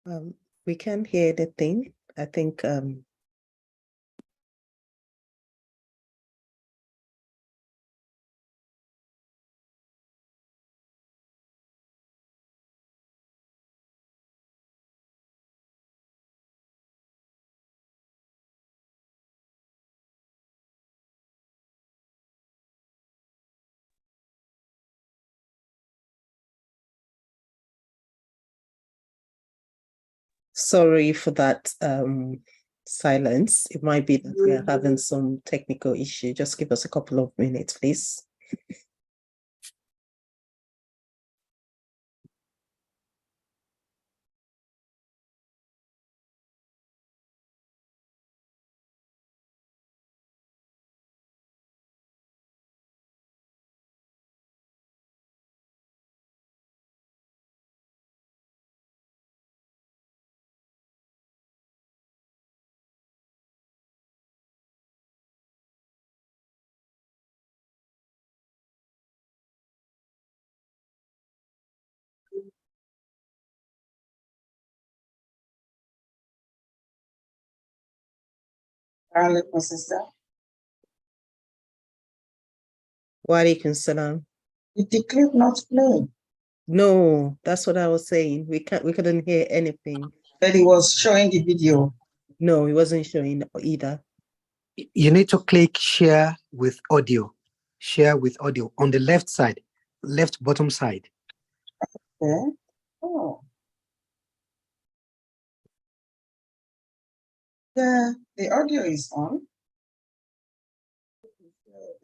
We can't hear the thing. I think sorry for that silence. It might be that we are having some technical issue. Just give us a couple of minutes, please. Walaikum salam. Did the clip not play? No, that's what I was saying. We couldn't hear anything. But it was showing the video. No, it wasn't showing either. You need to click share with audio. Share with audio on the left side, left bottom side. Okay. Oh. Yeah, the audio is on.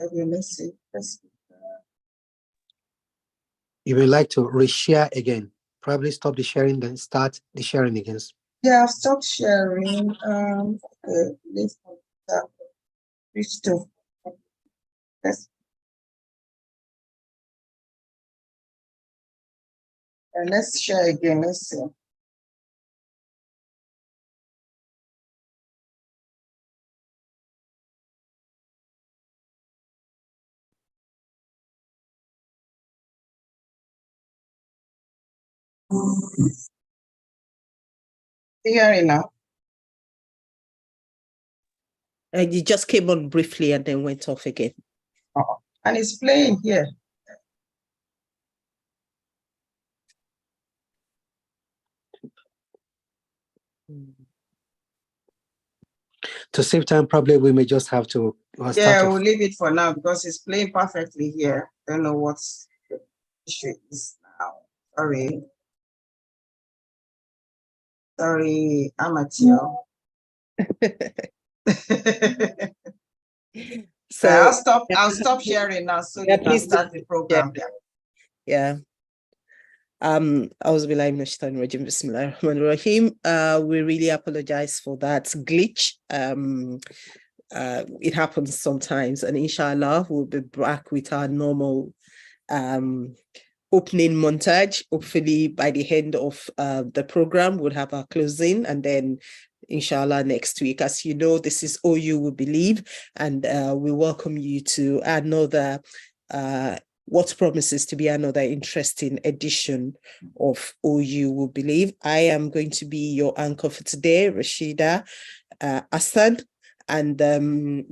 Let's see. You will like to reshare again. Probably stop the sharing, then start the sharing again. Yeah, I've stopped sharing. Okay, let's reach to. Yes. And let's share again. Let's see. Hearing now. You just came on briefly and then went off again. And it's playing here. To save time, probably we may just have to yeah, we'll leave it for now because it's playing perfectly here. Don't know what's the issue is now. Sorry. Sorry, amateur. So I'll stop sharing now so you can start the program. Yeah. Auzubillahi minash shaitanir rajim, bismillahir rahmanir rahim. We really apologize for that glitch. It happens sometimes, and inshallah we'll be back with our normal opening montage. Hopefully by the end of the program we'll have our closing, and then inshallah next week. As you know, this is OU We Believe, and we welcome you to another what promises to be another interesting edition of OU We Believe. I am going to be your anchor for today, Rashida Assad. And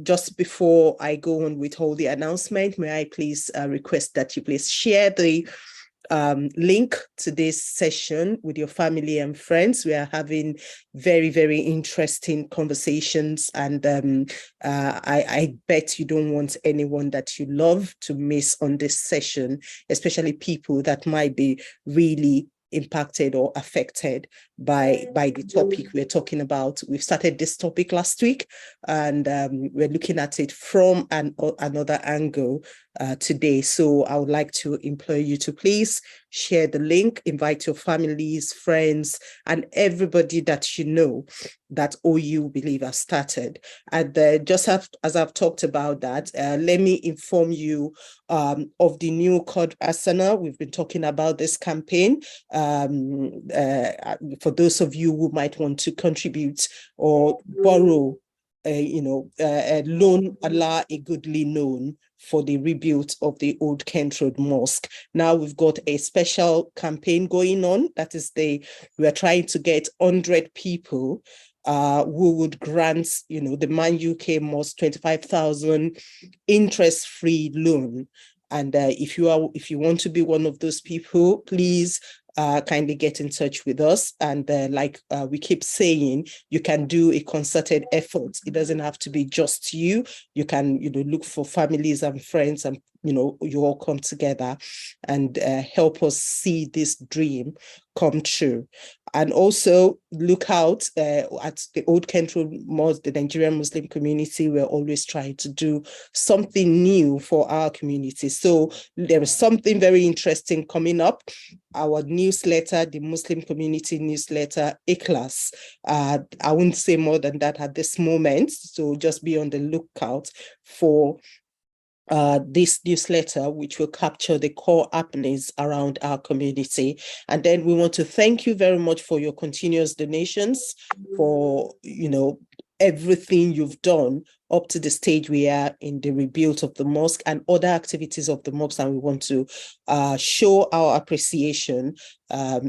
just before I go on with all the announcement, may I please request that you please share the link to this session with your family and friends. We are having very, very interesting conversations, and I bet you don't want anyone that you love to miss on this session, especially people that might be really impacted or affected by the topic we're talking about. We've started this topic last week, and we're looking at it from another angle today. So I would like to implore you to please share the link, invite your families, friends, and everybody that you know that OU Believe has started. And just as I've talked about that, let me inform you of the new Code Asana. We've been talking about this campaign. For those of you who might want to contribute or borrow loan Allah a goodly loan for the rebuild of the old Kent Road Mosque. Now we've got a special campaign going on. That is we are trying to get 100 people who would grant, the MANUK Mosque 25,000 interest-free loan. And if you want to be one of those people, please kindly get in touch with us. And like we keep saying, you can do a concerted effort. It doesn't have to be just you. You can, look for families and friends, and you all come together and help us see this dream come true. And also look out at the Old Kent Road Mosque, the Nigerian Muslim community. We're always trying to do something new for our community. So there is something very interesting coming up. Our newsletter, the Muslim community newsletter, Ikhlas. I wouldn't say more than that at this moment. So just be on the lookout for this newsletter, which will capture the core happenings around our community. And then we want to thank you very much for your continuous donations, for everything you've done up to the stage we are in the rebuild of the mosque and other activities of the mosque. And we want to show our appreciation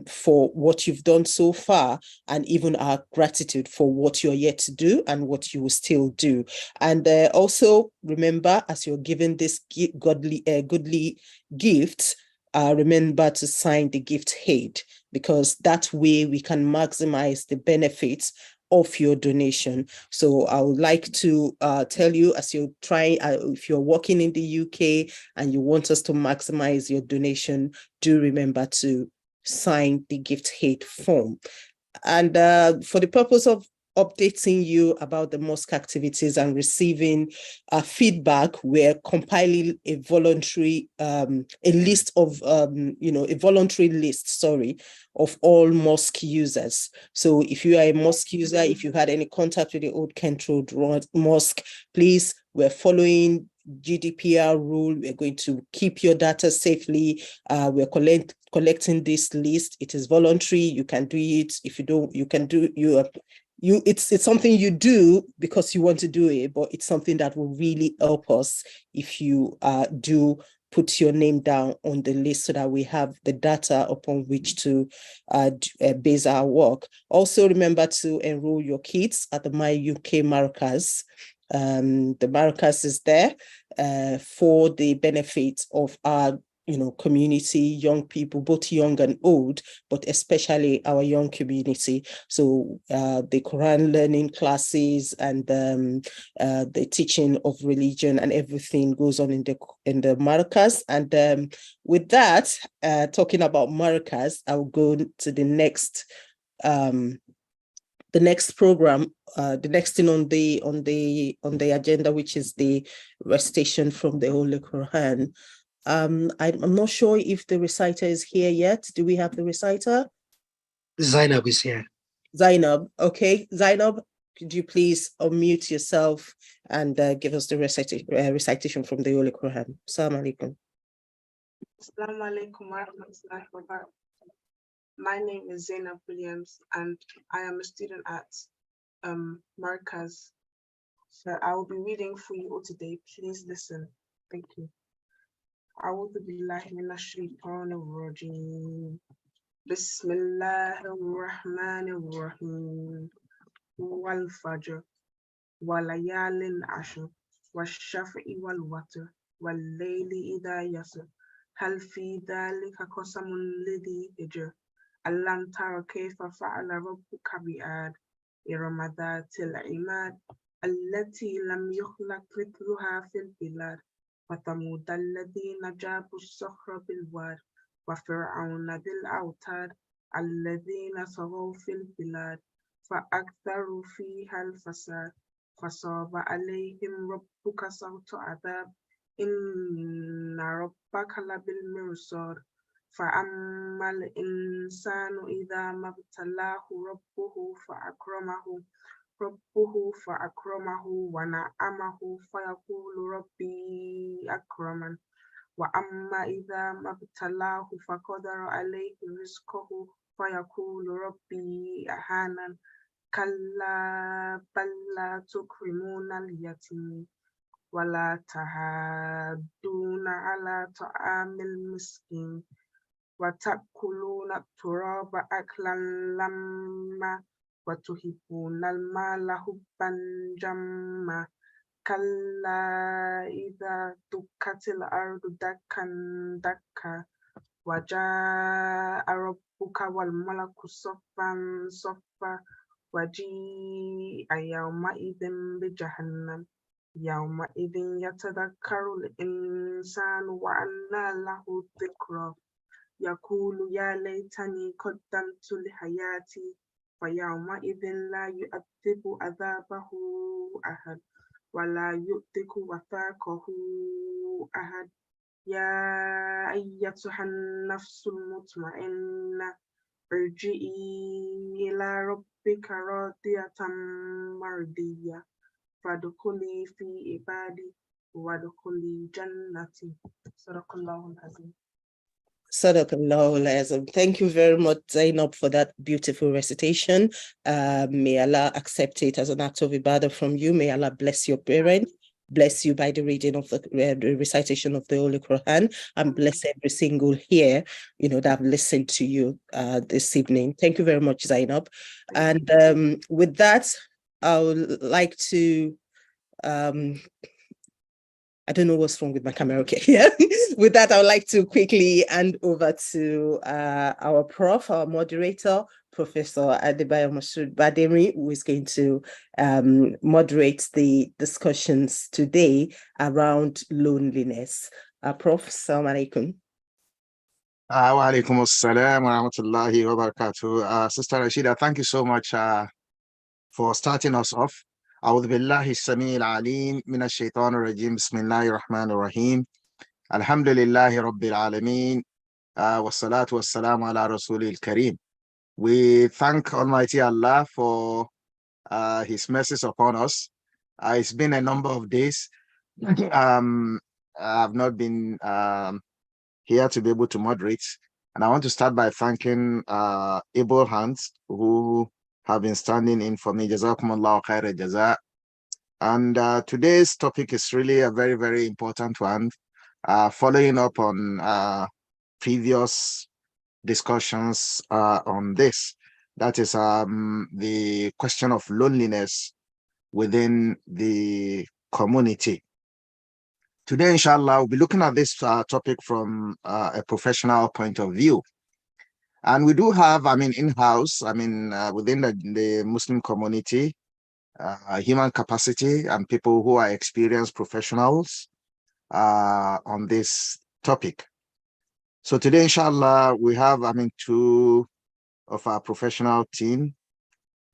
for what you've done so far, and even our gratitude for what you're yet to do and what you will still do. And also remember, as you're given this goodly gift, remember to sign the gift aid, because that way we can maximize the benefits of your donation. So I would like to tell you, as you're trying, if you're working in the UK and you want us to maximize your donation, do remember to sign the gift aid form. And for the purpose of updating you about the mosque activities and receiving feedback, we're compiling a voluntary list of of all mosque users. So if you are a mosque user, if you had any contact with the Old Kent Road Mosque, please, we're following GDPR rule. We're going to keep your data safely. We're collecting this list. It is voluntary. You can do it. If you don't, you can do it's something you do because you want to do it, but it's something that will really help us if you do put your name down on the list, so that we have the data upon which to base our work. Also, remember to enroll your kids at the MyUK Maracas. The Maracas is there for the benefit of our community, young people, both young and old, but especially our young community. So the Quran learning classes and the teaching of religion and everything goes on in the Maracas. And with that, talking about Maracas, I'll go to the next program, the next thing on the agenda, which is the recitation from the Holy Quran. I'm not sure if the reciter is here yet. Do we have the reciter? Zainab is here. Zainab, okay. Zainab, could you please unmute yourself and give us the recitation from the Holy Quran? Assalamu alaikum. Assalamu alaikum wa rahmatullahi wa barakatuh. My name is Zainab Williams, and I am a student at Markaz. So I will be reading for you all today. Please listen. Thank you. أعوذ بالله من الشيطان الرجيم. بسم الله الرحمن الرحيم. والفجر وليال عشر والشفع والوتر والليل إذا يسر هل في ذلك قسم لذي حجر ألم تر كيف فعل ربك بعاد إرم ذات العماد التي لم يخلق مثلها في البلاد وثمود الذين جابوا الصخر بالواد وفرعون ذي الأوتاد الذين طغوا في البلاد فأكثروا فيها الفساد فصاب عليهم ربك سوط عذاب إن ربك لبالمرصاد فأما الإنسان إذا ما ابتلاه ربه فأكرمه ونعمه فيقول ربي أكرمن وأما إذا ما ابتلاه فقدر عليه رزقه فيقول ربي أهانن كلا بل لا تكرمون اليتيم ولا تحاضون على طعام المسكين وتأكلون التراب أكلا لما وتحبون المال حبا جما كلا إذا دكت الأرض دكا دكا وجاء ربك والملك صفا صفا وجيء يومئذ بجهنم يومئذ يتذكر الإنسان وأنى له الذكرى يقول يا ليتني قدمت لحياتي فيومئذ لا يؤذب عذابه أحد ولا يؤذك وثاقه أحد يا أيتها النفس المطمئنة ارجعي إلى ربك راضية مرضية فادخلي في عبادي وادخلي جنتي صدق الله العظيم. Sadaqallahu al-Azim. Thank you very much, Zainab, for that beautiful recitation. May Allah accept it as an act of ibadah from you. May Allah bless your parents, bless you by the reading of the recitation of the Holy Quran, and bless every single here, that have listened to you this evening. Thank you very much, Zainab. And with that, I would like to I don't know what's wrong with my camera. Okay, yeah. With that, I would like to quickly hand over to our prof, our moderator, Professor Adebayo Masud Bademi, who is going to moderate the discussions today around loneliness. Prof, Assalamu alaikum. Wa alaikum assalam wa rahmatullahi wa barakatuh. Sister Rashida, thank you so much for starting us off. أعوذ بالله السميع العليم من الشيطان الرجيم بسم الله الرحمن الرحيم الحمد لله رب العالمين والصلاة والسلام على رسول الكريم. We thank Almighty Allah for His mercies upon us. It's been a number of days. I've not been here to be able to moderate, and I want to start by thanking able hands who have been standing in for me. Jazakumullahu khaira jaza. And today's topic is really a very, very important one, following up on previous discussions on this. That is the question of loneliness within the community. Today, inshallah, we'll be looking at this topic from a professional point of view. And we do have, in-house, within the Muslim community, human capacity and people who are experienced professionals on this topic. So today, inshallah, we have, two of our professional team.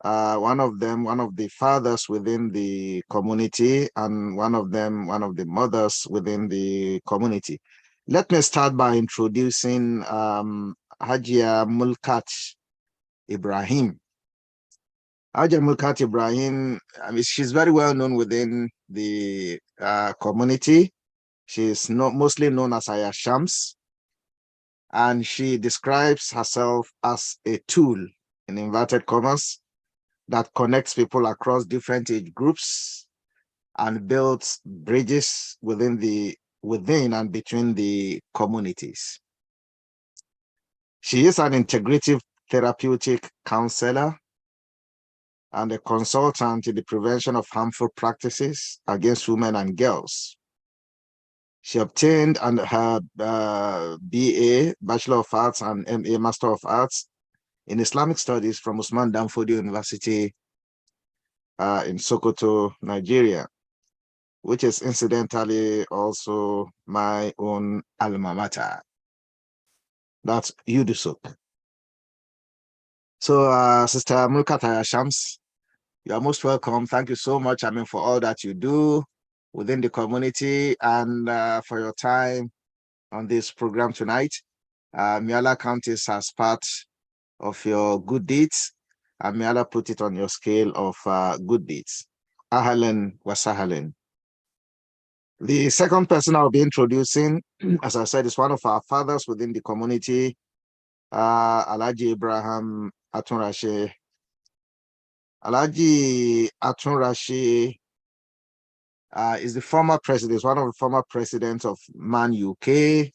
One of the fathers within the community, and one of the mothers within the community. Let me start by introducing Hajia Mulkat Ibrahim. Hajia Mulkat Ibrahim, she's very well known within the community. She's mostly known as Aya Shams, and she describes herself as a tool, in inverted commas, that connects people across different age groups and builds bridges within and between the communities. She is an integrative therapeutic counselor and a consultant in the prevention of harmful practices against women and girls. She obtained her BA, Bachelor of Arts, and MA, Master of Arts in Islamic Studies from Usman Danfodio University in Sokoto, Nigeria, which is incidentally also my own alma mater. That's UDUSUK. So, Sister Mulkat Shams, you are most welcome. Thank you so much, for all that you do within the community and for your time on this program tonight. May Allah count this as part of your good deeds, and may Allah put it on your scale of good deeds. Ahlan wa sahlan. The second person I'll be introducing, as I said, is one of our fathers within the community, Alhaji Ibrahim Atunrashe. Alaji Atunrashi is the former president, one of the former presidents of MANUK,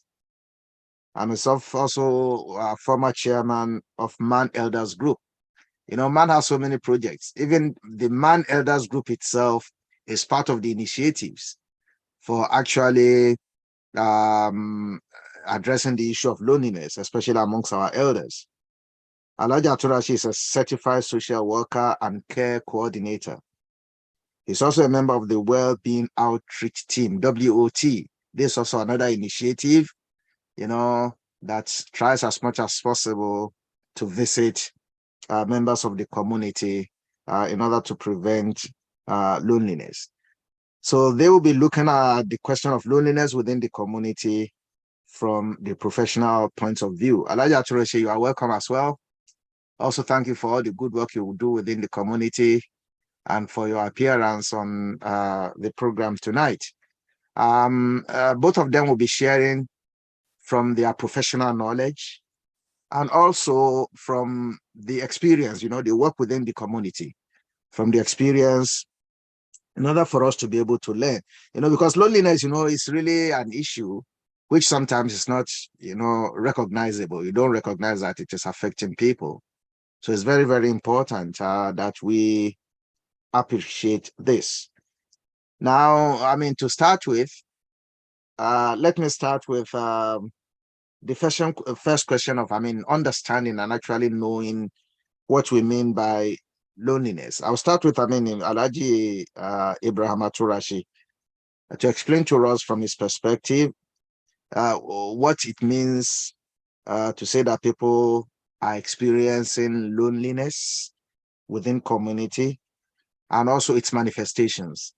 and is also former chairman of MAN Elders Group. You know, MAN has so many projects. Even the MAN Elders Group itself is part of the initiatives for actually addressing the issue of loneliness, especially amongst our elders. Alhaji Aturashi is a certified social worker and care coordinator. He's also a member of the Wellbeing Outreach Team, WOT. This is also another initiative, you know, that tries as much as possible to visit members of the community in order to prevent loneliness. So they will be looking at the question of loneliness within the community from the professional point of view. Alhaji Aturashi, you are welcome as well. Also, thank you for all the good work you will do within the community and for your appearance on the program tonight. Both of them will be sharing from their professional knowledge and also from the experience, you know, they work within the community, from the experience, in order for us to be able to learn, you know, because loneliness, you know, is really an issue which sometimes is not, you know, recognizable. You don't recognize that it is affecting people. So it's very, very important that we appreciate this. Now, I mean, to start with, let me start with the first question of, I mean, understanding and actually knowing what we mean by loneliness. I'll start with, I mean, Alhaji Ibrahim Aturashi to explain to us from his perspective what it means to say that people are experiencing loneliness within community and also its manifestations.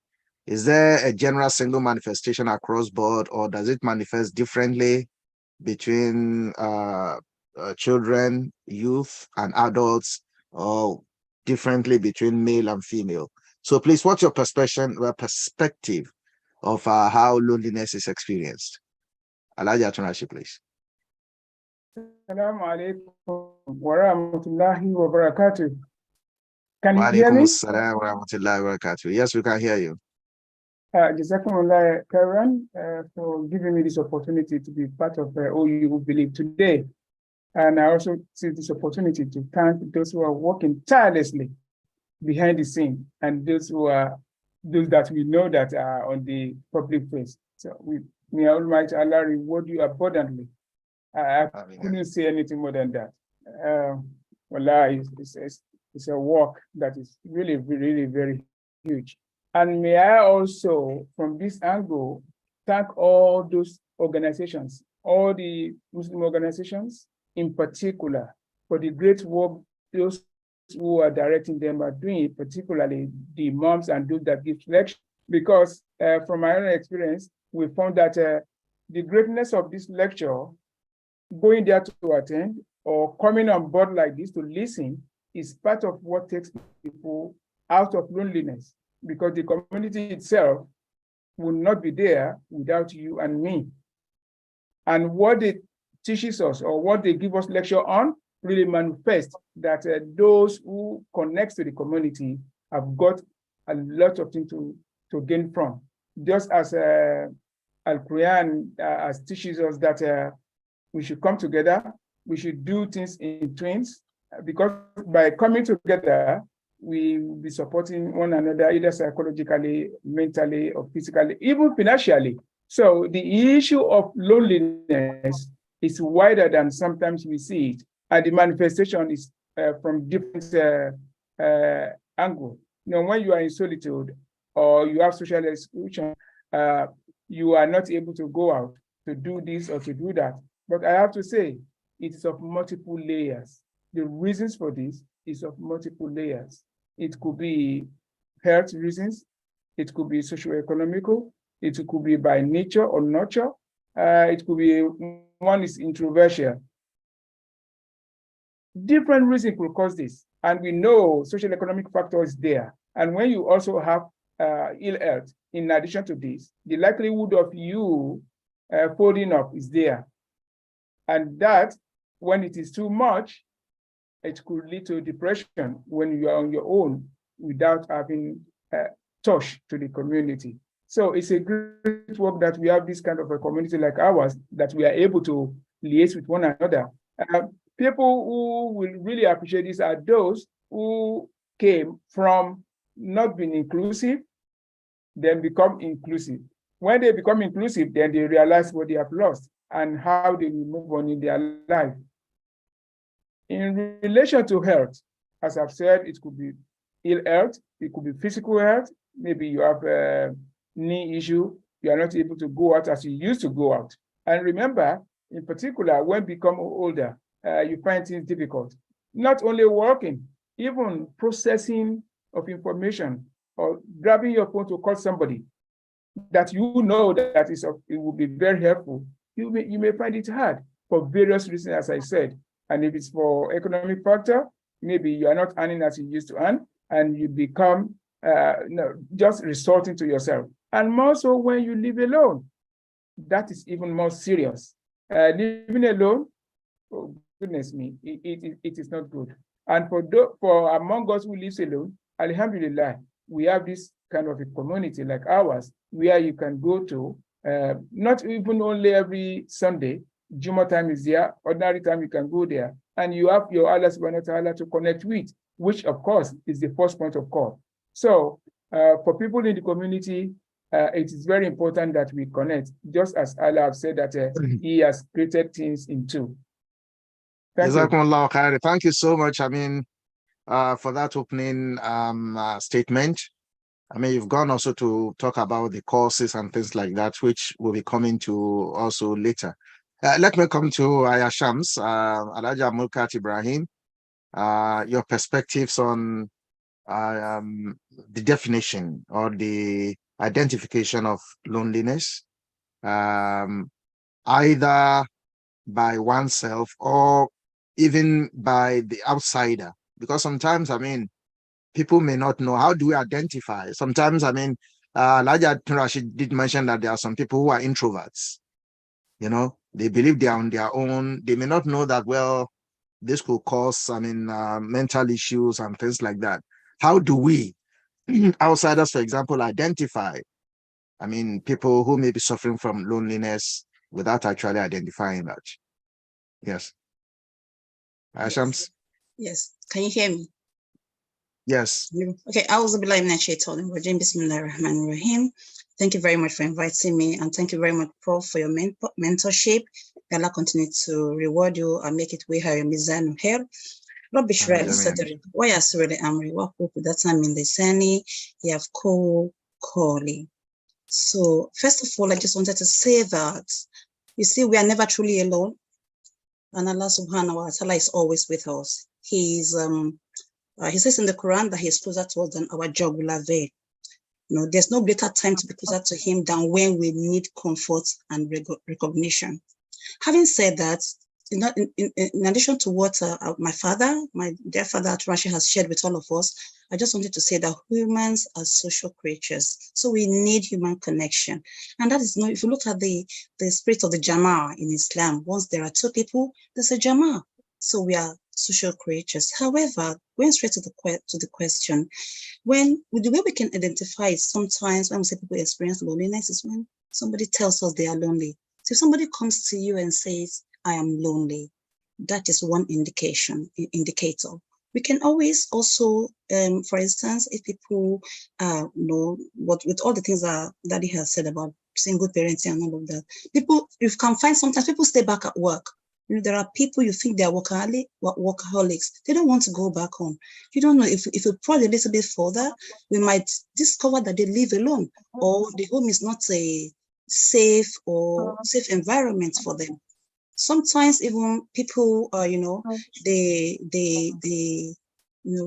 Is there a general single manifestation across board, or does it manifest differently between children, youth, and adults, or differently between male and female? So please, what's your perspective of how loneliness is experienced? Alhaji Aturashi, please. Assalamu alaikum wa rahmatullahi wa barakatuh. Can you Wa hear alaikum me? assalam wa rahmatullahi wa barakatuh. Yes, we can hear you. Jazakumullah Karen for giving me this opportunity to be part of OU Believe today. And I also see this opportunity to thank those who are working tirelessly behind the scene and those that we know that are on the public face. So may Almighty Allah reward you abundantly. I couldn't say anything more than that. Wallah, it's a work that is really, really very huge. And may I also, from this angle, thank all those organizations, all the Muslim organizations in particular, for the great work those who are directing them are doing, particularly the imams and those that give lectures. Because from my own experience, we found that the greatness of this lecture, going there to attend or coming on board like this to listen, is part of what takes people out of loneliness, because the community itself will not be there without you and me. And what it teaches us, or what they give us lecture on, really manifests that those who connect to the community have got a lot of things to gain from. Just as Al-Quran teaches us that we should come together, we should do things in twins, because by coming together, we will be supporting one another, either psychologically, mentally, or physically, even financially. So the issue of loneliness is wider than sometimes we see it. And the manifestation is from different angles. You know, when you are in solitude or you have social exclusion, you are not able to go out to do this or to do that. But I have to say, it is of multiple layers. The reasons for this is of multiple layers. It could be health reasons, it could be socio-economical, it could be by nature or nurture, it could be one is introversion. Different reasons could cause this, and we know social economic factor is there. And when you also have ill health, in addition to this, the likelihood of you folding up is there. And that, when it is too much, it could lead to depression when you are on your own. without having touch to the community. So it's a great work that we have this kind of a community like ours, that we are able to liaise with one another. People who will really appreciate this are those who came from not being inclusive, then become inclusive. When they become inclusive, then they realize what they have lost and how they will move on in their life. In relation to health, as I've said, it could be ill health, it could be physical health. Maybe you have a knee issue, you are not able to go out as you used to go out. And remember, in particular, when you become older, you find things difficult. Not only working, even processing of information or grabbing your phone to call somebody that you know that it will be very helpful, you may find it hard for various reasons, as I said. And if it's for economic factor, maybe you are not earning as you used to earn, and you become just resorting to yourself. And more so when you live alone, that is even more serious. Living alone, oh goodness me, it is not good. And for among us who live alone, alhamdulillah, we have this kind of a community like ours, where you can go to, not even only every Sunday, Juma time is there, ordinary time you can go there, and you have your Allah subhanahu wa ta'ala to connect with, which of course is the first point of call. So for people in the community, it is very important that we connect, just as Allah have said that He has created things in two. Thank you. Thank you so much, for that opening statement. You've gone also to talk about the courses and things like that, which we'll be coming to also later. Let me come to Ayashams, Alaja Mulkat Ibrahim, your perspectives on the definition or the identification of loneliness, either by oneself or even by the outsider. Because sometimes, people may not know, how do we identify? Sometimes, Alaja Rashid did mention that there are some people who are introverts. They believe they are on their own. They may not know that, well, this could cause, mental issues and things like that. How do we, outsiders, for example, identify, people who may be suffering from loneliness without actually identifying that? Yes. Ashams? Yes. Can you hear me? Yes. Okay. Bismillahirrahmanirrahim. Thank you very much for inviting me, and thank you very much, Prof, for your mentorship. Allah continue to reward you and make it way higher. Mizan here. Rabbi Shra Sadri. Why is really Amri? What that time in the Sani? You have Koli. So first of all, I just wanted to say that you see, we are never truly alone, and Allah Subhanahu wa Taala is always with us. He says in the Quran that He is closer to us than our jugular vein. There's no greater time to be closer to Him than when we need comfort and recognition. Having said that, in addition to what my dear father Aturashi has shared with all of us, I just wanted to say that humans are social creatures, so we need human connection. And that is, if you look at the spirit of the Jama'ah in Islam, once there are two people, there's a Jama'ah. So we are social creatures. However, going straight to the question, the way we can identify it, sometimes when we say people experience loneliness is when somebody tells us they are lonely. So if somebody comes to you and says, I am lonely, that is one indicator. We can always also, for instance, if people with all the things that Daddy has said about single parenting and all of that, you can find sometimes people stay back at work. There are people you think they are workaholics. They don't want to go back home. You don't know, if we prod a little bit further, we might discover that they live alone, or the home is not a safe environment for them. Sometimes even people,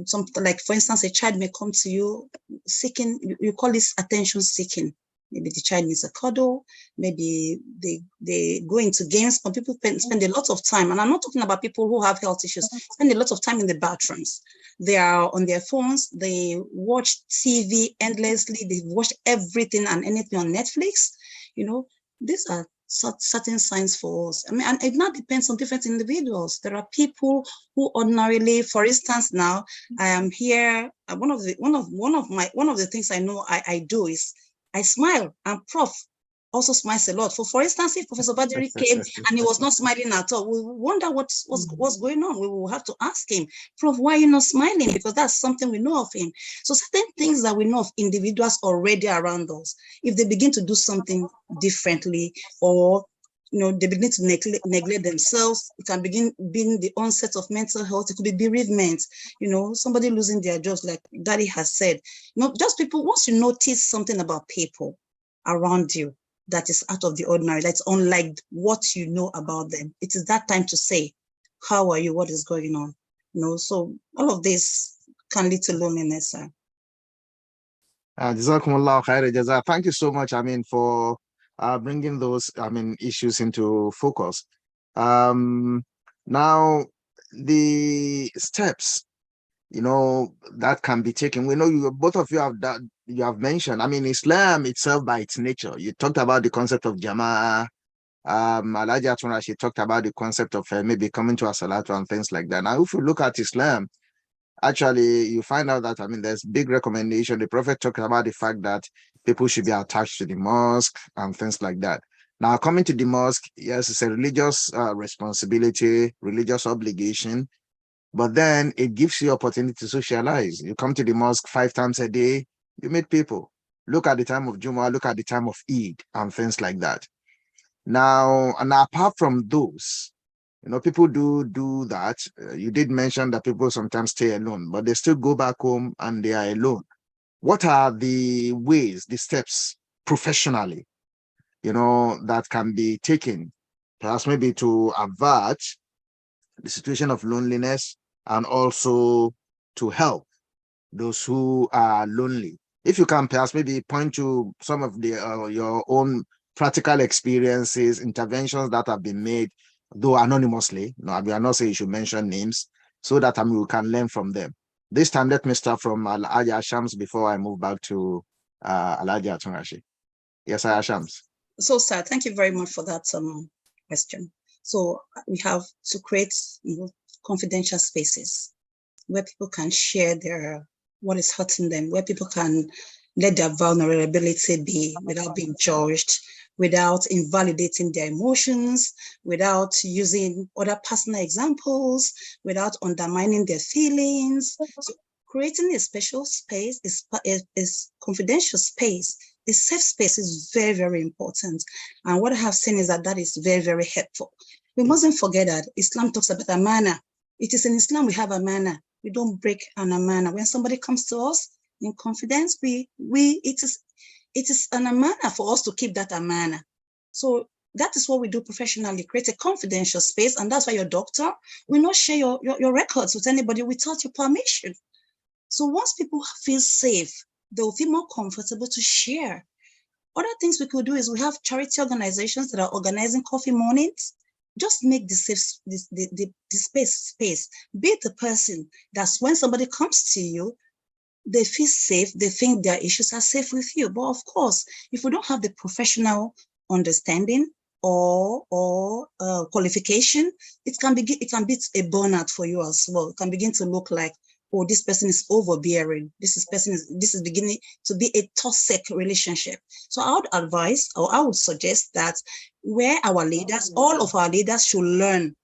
something like, for instance, a child may come to you seeking, you call this attention seeking. Maybe the child needs a cuddle, maybe they go into games, but people spend a lot of time, and I'm not talking about people who have health issues, spend a lot of time in the bathrooms. They are on their phones, they watch TV endlessly, they watch everything and anything on Netflix. These are certain signs for us. I mean, and it now depends on different individuals. There are people who ordinarily, for instance, now I am here. One of the things I know I do is I smile, and Prof also smiles a lot. For instance, if Professor Badiri came and he was not smiling at all, we wonder what's going on. We will have to ask him, Prof, why are you not smiling? Because that's something we know of him. So certain things that we know of individuals already around us, if they begin to do something differently, or they begin to neglect themselves, it can begin being the onset of mental health. It could be bereavement, somebody losing their jobs, like Daddy has said. Just people, once you notice something about people around you that is out of the ordinary, that's unlike what you know about them, it is that time to say, how are you? What is going on? So all of this can lead to loneliness, sir. Jazakumullah khair jaza. Thank you so much, for bringing those, issues into focus. Now, the steps, that can be taken. We know both of you have mentioned, Islam itself by its nature. You talked about the concept of Jama'ah. Alhaji Atunra, she talked about the concept of maybe coming to a salatu and things like that. Now, if you look at Islam, actually, you find out that, there's big recommendation. The Prophet talked about the fact that people should be attached to the mosque and things like that. Now, coming to the mosque, yes, it's a religious responsibility, religious obligation, but then it gives you opportunity to socialize. You come to the mosque 5 times a day, you meet people. Look at the time of Jumu'ah, look at the time of Eid and things like that. Now, and apart from those, people do that. You did mention that people sometimes stay alone, but they still go back home and they are alone. What are the ways, the steps professionally, that can be taken, perhaps maybe to avert the situation of loneliness and also to help those who are lonely? If you can perhaps maybe point to some of your own practical experiences, interventions that have been made, though anonymously. No, we are not saying you should mention names, so that we can learn from them. This time, let me start from Alhaji Shams before I move back to Alhaji Atunrashi. Yes, Alhaji Shams. So, sir, thank you very much for that question. So we have to create confidential spaces where people can share what is hurting them, where people can let their vulnerability be without being judged, without invalidating their emotions, without using other personal examples, without undermining their feelings. So creating a special space is confidential space. A safe space is very, very important. And what I have seen is that is very, very helpful. We mustn't forget that Islam talks about amana. It is in Islam we have amana. We don't break an amana. When somebody comes to us in confidence, it is an amana for us to keep that amana. So that is what we do professionally, create a confidential space. And that's why your doctor will not share your records with anybody without your permission. So once people feel safe, they'll feel more comfortable to share. Other things we could do is we have charity organizations that are organizing coffee mornings. Just make the space. Be the person that's when somebody comes to you, they feel safe, they think their issues are safe with you. But of course, if we don't have the professional understanding or qualification, it can be a burnout for you as well. It can begin to look like, oh, this person is overbearing. This is beginning to be a toxic relationship. So I would advise, or I would suggest that where our leaders, all of our leaders should learn,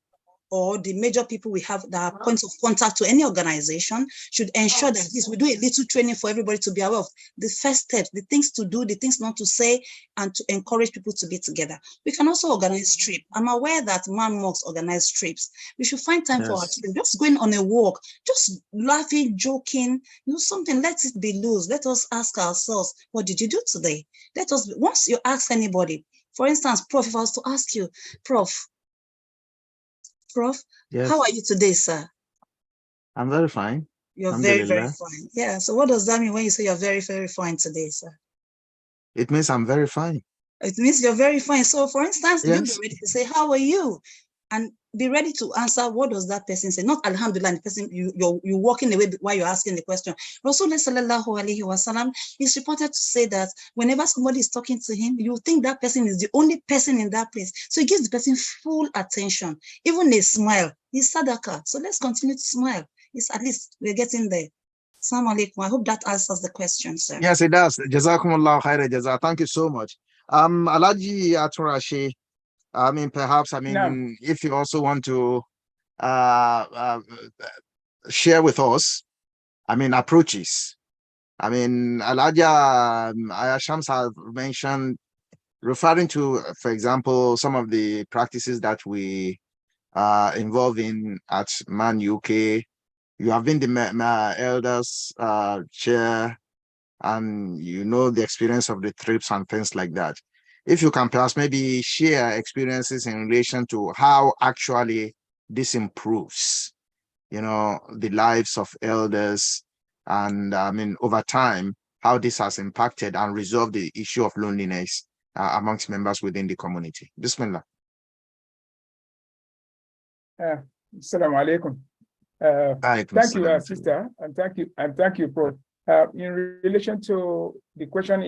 or the major people we have that are points of contact to any organization should ensure that we do a little training for everybody to be aware of the first steps, the things to do, the things not to say, and to encourage people to be together. We can also organize trips. I'm aware that MANUK organize trips. We should find time for our children, just going on a walk, just laughing, joking, something, let it be loose. Let us ask ourselves, what did you do today? Once you ask anybody, for instance, Prof, if I was to ask you, Prof, yes. How are you today, sir? I'm very fine. You're very, very fine. Yeah. So what does that mean when you say you're very, very fine today, sir? It means I'm very fine. It means you're very fine. So for instance, you'll be ready to say, how are you? and be ready to answer what does that person say. Not alhamdulillah, the person you're walking away while you're asking the question. Rasulullah sallallahu alaihi wasallam is reported to say that whenever somebody is talking to him, you think that person is the only person in that place. So he gives the person full attention, even a smile. It's sadaqah. So let's continue to smile. It's at least we're getting there. Assalamu alaikum. I hope that answers the question, sir. Yes, it does. Jazakumullah khaira jaza. Thank you so much. Alaji Aturashi, perhaps, Now, if you also want to share with us, approaches. Alaja Ayashams have mentioned, referring to, for example, some of the practices that we are involved in at MANUK. You have been the elders chair, and you know the experience of the trips and things like that. If you can perhaps maybe share experiences in relation to how actually this improves, the lives of elders, and over time, how this has impacted and resolved the issue of loneliness amongst members within the community. Bismillah. Assalamu alaikum. Thank you, sister, and thank you, Prof. In relation to the question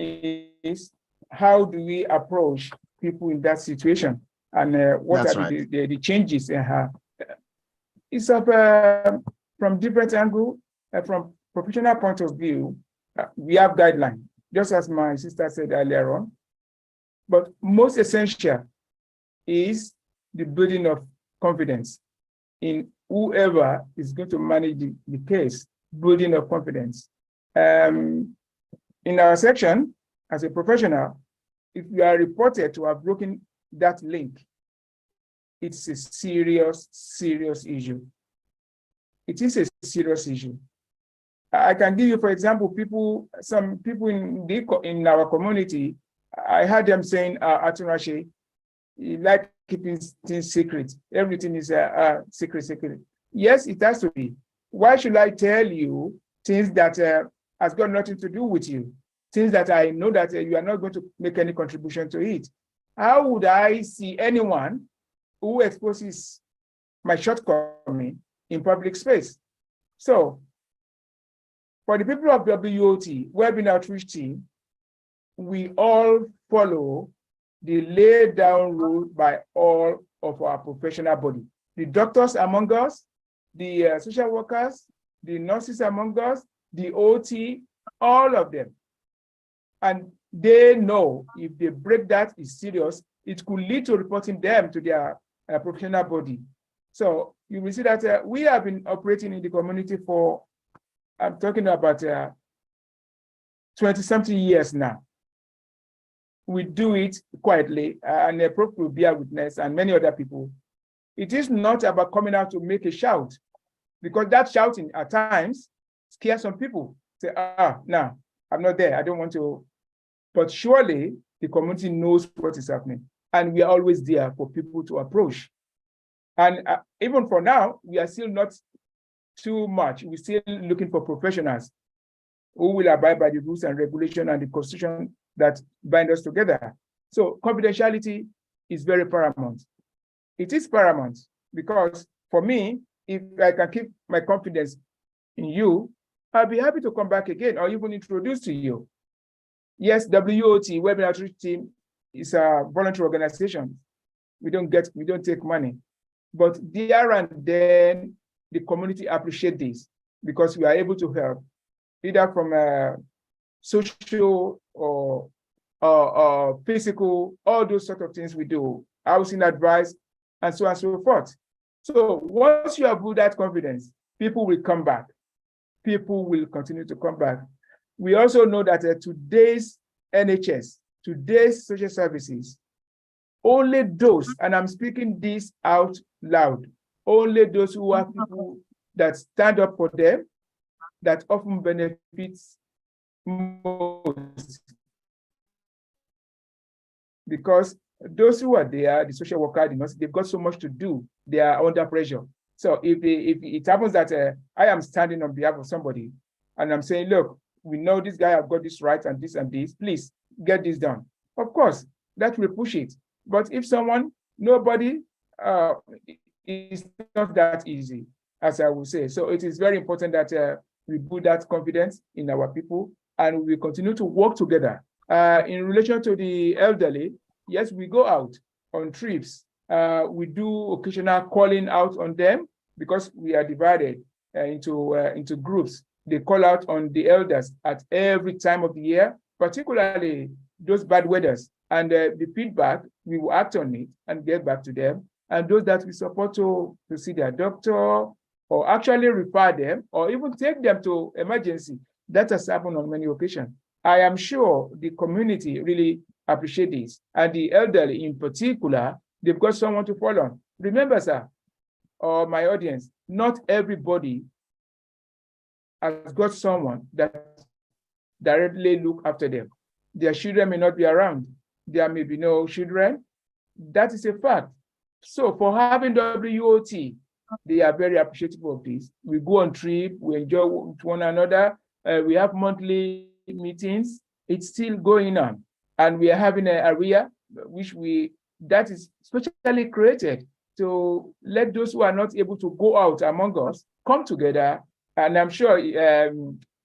is, how do we approach people in that situation, and what That's are right. the changes in her? It's from different angle, from professional point of view. We have guidelines, just as my sister said earlier on. But most essential is the building of confidence in whoever is going to manage the case, building of confidence. In our section, as a professional, if you are reported to have broken that link, it's a serious, serious issue. It is a serious issue. I can give you, for example, some people in our community, I heard them saying, Aturashi, you like keeping things secret. Everything is secret. Yes, it has to be. Why should I tell you things that has got nothing to do with you? Things that I know that you are not going to make any contribution to it. How would I see anyone who exposes my shortcoming in public space? So, for the people of WOT, Wellbeing Outreach Team, we all follow the laid down rule by all of our professional body. The doctors among us, the social workers, the nurses among us, the OT, all of them. And they know if they break that, it's serious. It could lead to reporting them to their professional body. So you will see that we have been operating in the community for, I'm talking about 20-something years now. We do it quietly, and the Prof will bear witness, and many other people. It is not about coming out to make a shout, because that shouting at times scares some people. Say, no, I'm not there, I don't want to. But surely the community knows what is happening, and we are always there for people to approach. And even for now, we are still not too much. We're still looking for professionals who will abide by the rules and regulation and the constitution that bind us together. So confidentiality is very paramount. It is paramount because for me, if I can keep my confidence in you, I'll be happy to come back again or even introduce to you. Yes, WOT, Wellbeing Outreach Team, is a voluntary organization. We don't take money. But there and then the community appreciate this because we are able to help either from social or physical, all those sort of things we do, housing advice, and so on and so forth. So once you have built that confidence, people will come back. People will continue to come back. We also know that today's NHS, today's social services, only those, and I'm speaking this out loud, only those who have people that stand up for them, that often benefits most. Because those who are there, the social worker, the nurse, they've got so much to do. They are under pressure. So if it happens that I am standing on behalf of somebody and I'm saying, look, we know this guy have got this right and this, please get this done. Of course, that will push it. But if nobody it's not that easy, as I would say. So it is very important that we build that confidence in our people, and we continue to work together. In relation to the elderly, yes, we go out on trips. We do occasional calling out on them because we are divided into groups. They call out on the elders at every time of the year, particularly those bad weathers. And the feedback, we will act on it and get back to them. And those that we support to see their doctor, or actually refer them, or even take them to emergency. That has happened on many occasions. I am sure the community really appreciate this, and the elderly in particular, they've got someone to fall on. Remember, sir, or my audience, not everybody has got someone that directly look after them. Their children may not be around. There may be no children. That is a fact. So for having WOT, they are very appreciative of this. We go on trip, we enjoy with one another. We have monthly meetings. It's still going on. And we are having an area that is specially created to let those who are not able to go out among us come together. And I'm sure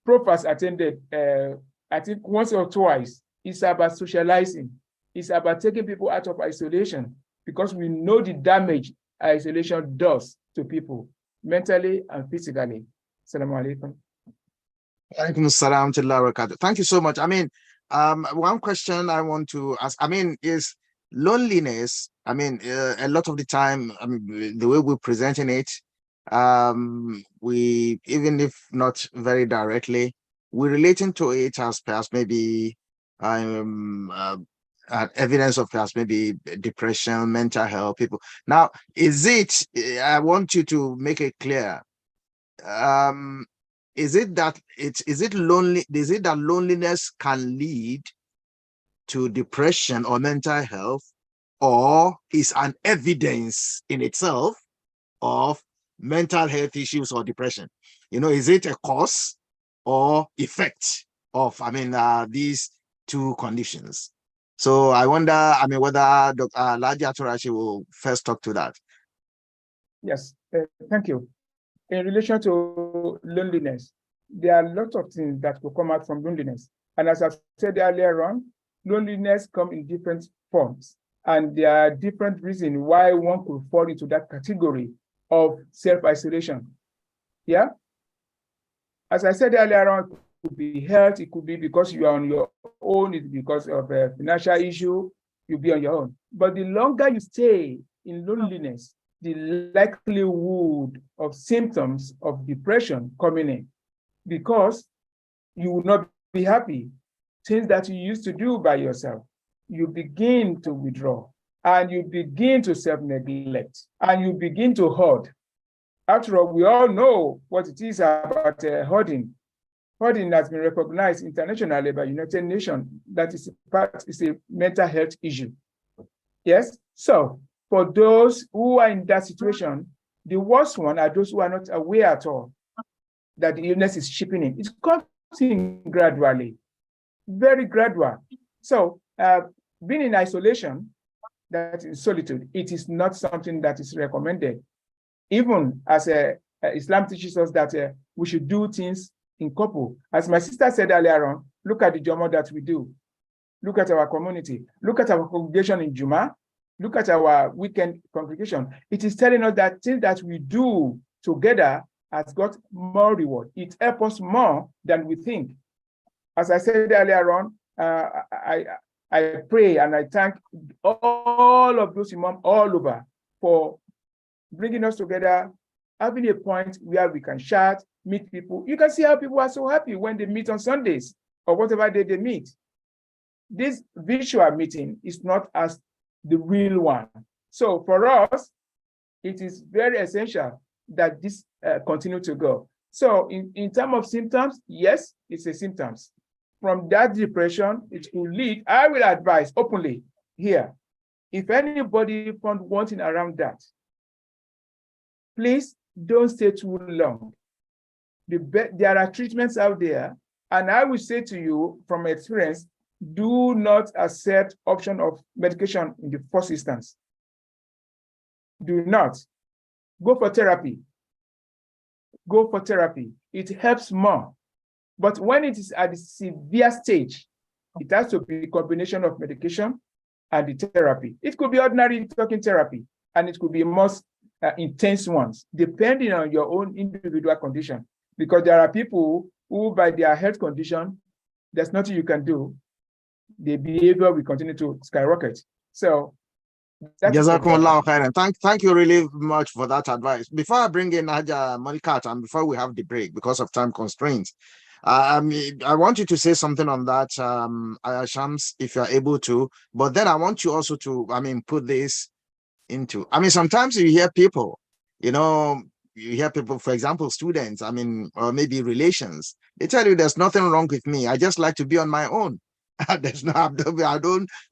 Prof has attended, I think once or twice. It's about socializing. It's about taking people out of isolation, because we know the damage isolation does to people, mentally and physically. Assalamu alaikum. Thank you so much. I mean, one question I want to ask, is loneliness, a lot of the time, the way we're presenting it, we, even if not very directly, we're relating to it as perhaps maybe evidence of perhaps maybe depression, mental health, people. Now, I want you to make it clear, is it that loneliness can lead to depression or mental health, or is an evidence in itself of mental health issues or depression? Is it a cause or effect of these two conditions? So I wonder, whether Dr. Laji Aturachi will first talk to that. Yes, thank you. In relation to loneliness, there are lots of things that will come out from loneliness. And as I've said earlier on, loneliness comes in different forms. And there are different reasons why one could fall into that category of self-isolation. Yeah? As I said earlier on, it could be health, it could be because you are on your own, it's because of a financial issue, you'll be on your own. But the longer you stay in loneliness, the likelihood of symptoms of depression coming in, because you will not be happy. Things that you used to do by yourself, you begin to withdraw, and you begin to self-neglect, and you begin to hoard. After all, we all know what it is about hoarding. Hoarding has been recognized internationally by United Nations that is a mental health issue. Yes, so for those who are in that situation, the worst one are those who are not aware at all that the illness is chipping in. It comes in gradually, very gradual. So being in isolation, that is solitude, it is not something that is recommended. Even as Islam teaches us that we should do things in couple. As my sister said earlier on, look at the Jumu'ah that we do. Look at our community. Look at our congregation in Juma. Look at our weekend congregation. It is telling us that things that we do together has got more reward. It helps us more than we think. As I said earlier on, I pray and I thank all of those imams all over for bringing us together, having a point where we can chat, meet people. You can see how people are so happy when they meet on Sundays or whatever day they meet. This virtual meeting is not as the real one. So for us, it is very essential that this continue to go. So in terms of symptoms, yes, it's a symptoms. From that depression, it will lead, I will advise openly here, if anybody found wanting around that, please don't stay too long. There are treatments out there, and I will say to you from experience, do not accept option of medication in the first instance. Do not. Go for therapy. Go for therapy. It helps more. But when it is at the severe stage, it has to be a combination of medication and the therapy. It could be ordinary talking therapy, and it could be most intense ones, depending on your own individual condition. Because there are people who, by their health condition, there's nothing you can do. The behavior will continue to skyrocket. So Jazakumullah khairan. Thank you really much for that advice. Before I bring in Haja Monikat, and before we have the break, because of time constraints, I want you to say something on that, Shams, if you're able to. But then I want you also to, put this into. Sometimes you hear people, for example, students, or maybe relations. They tell you there's nothing wrong with me. I just like to be on my own. There's no,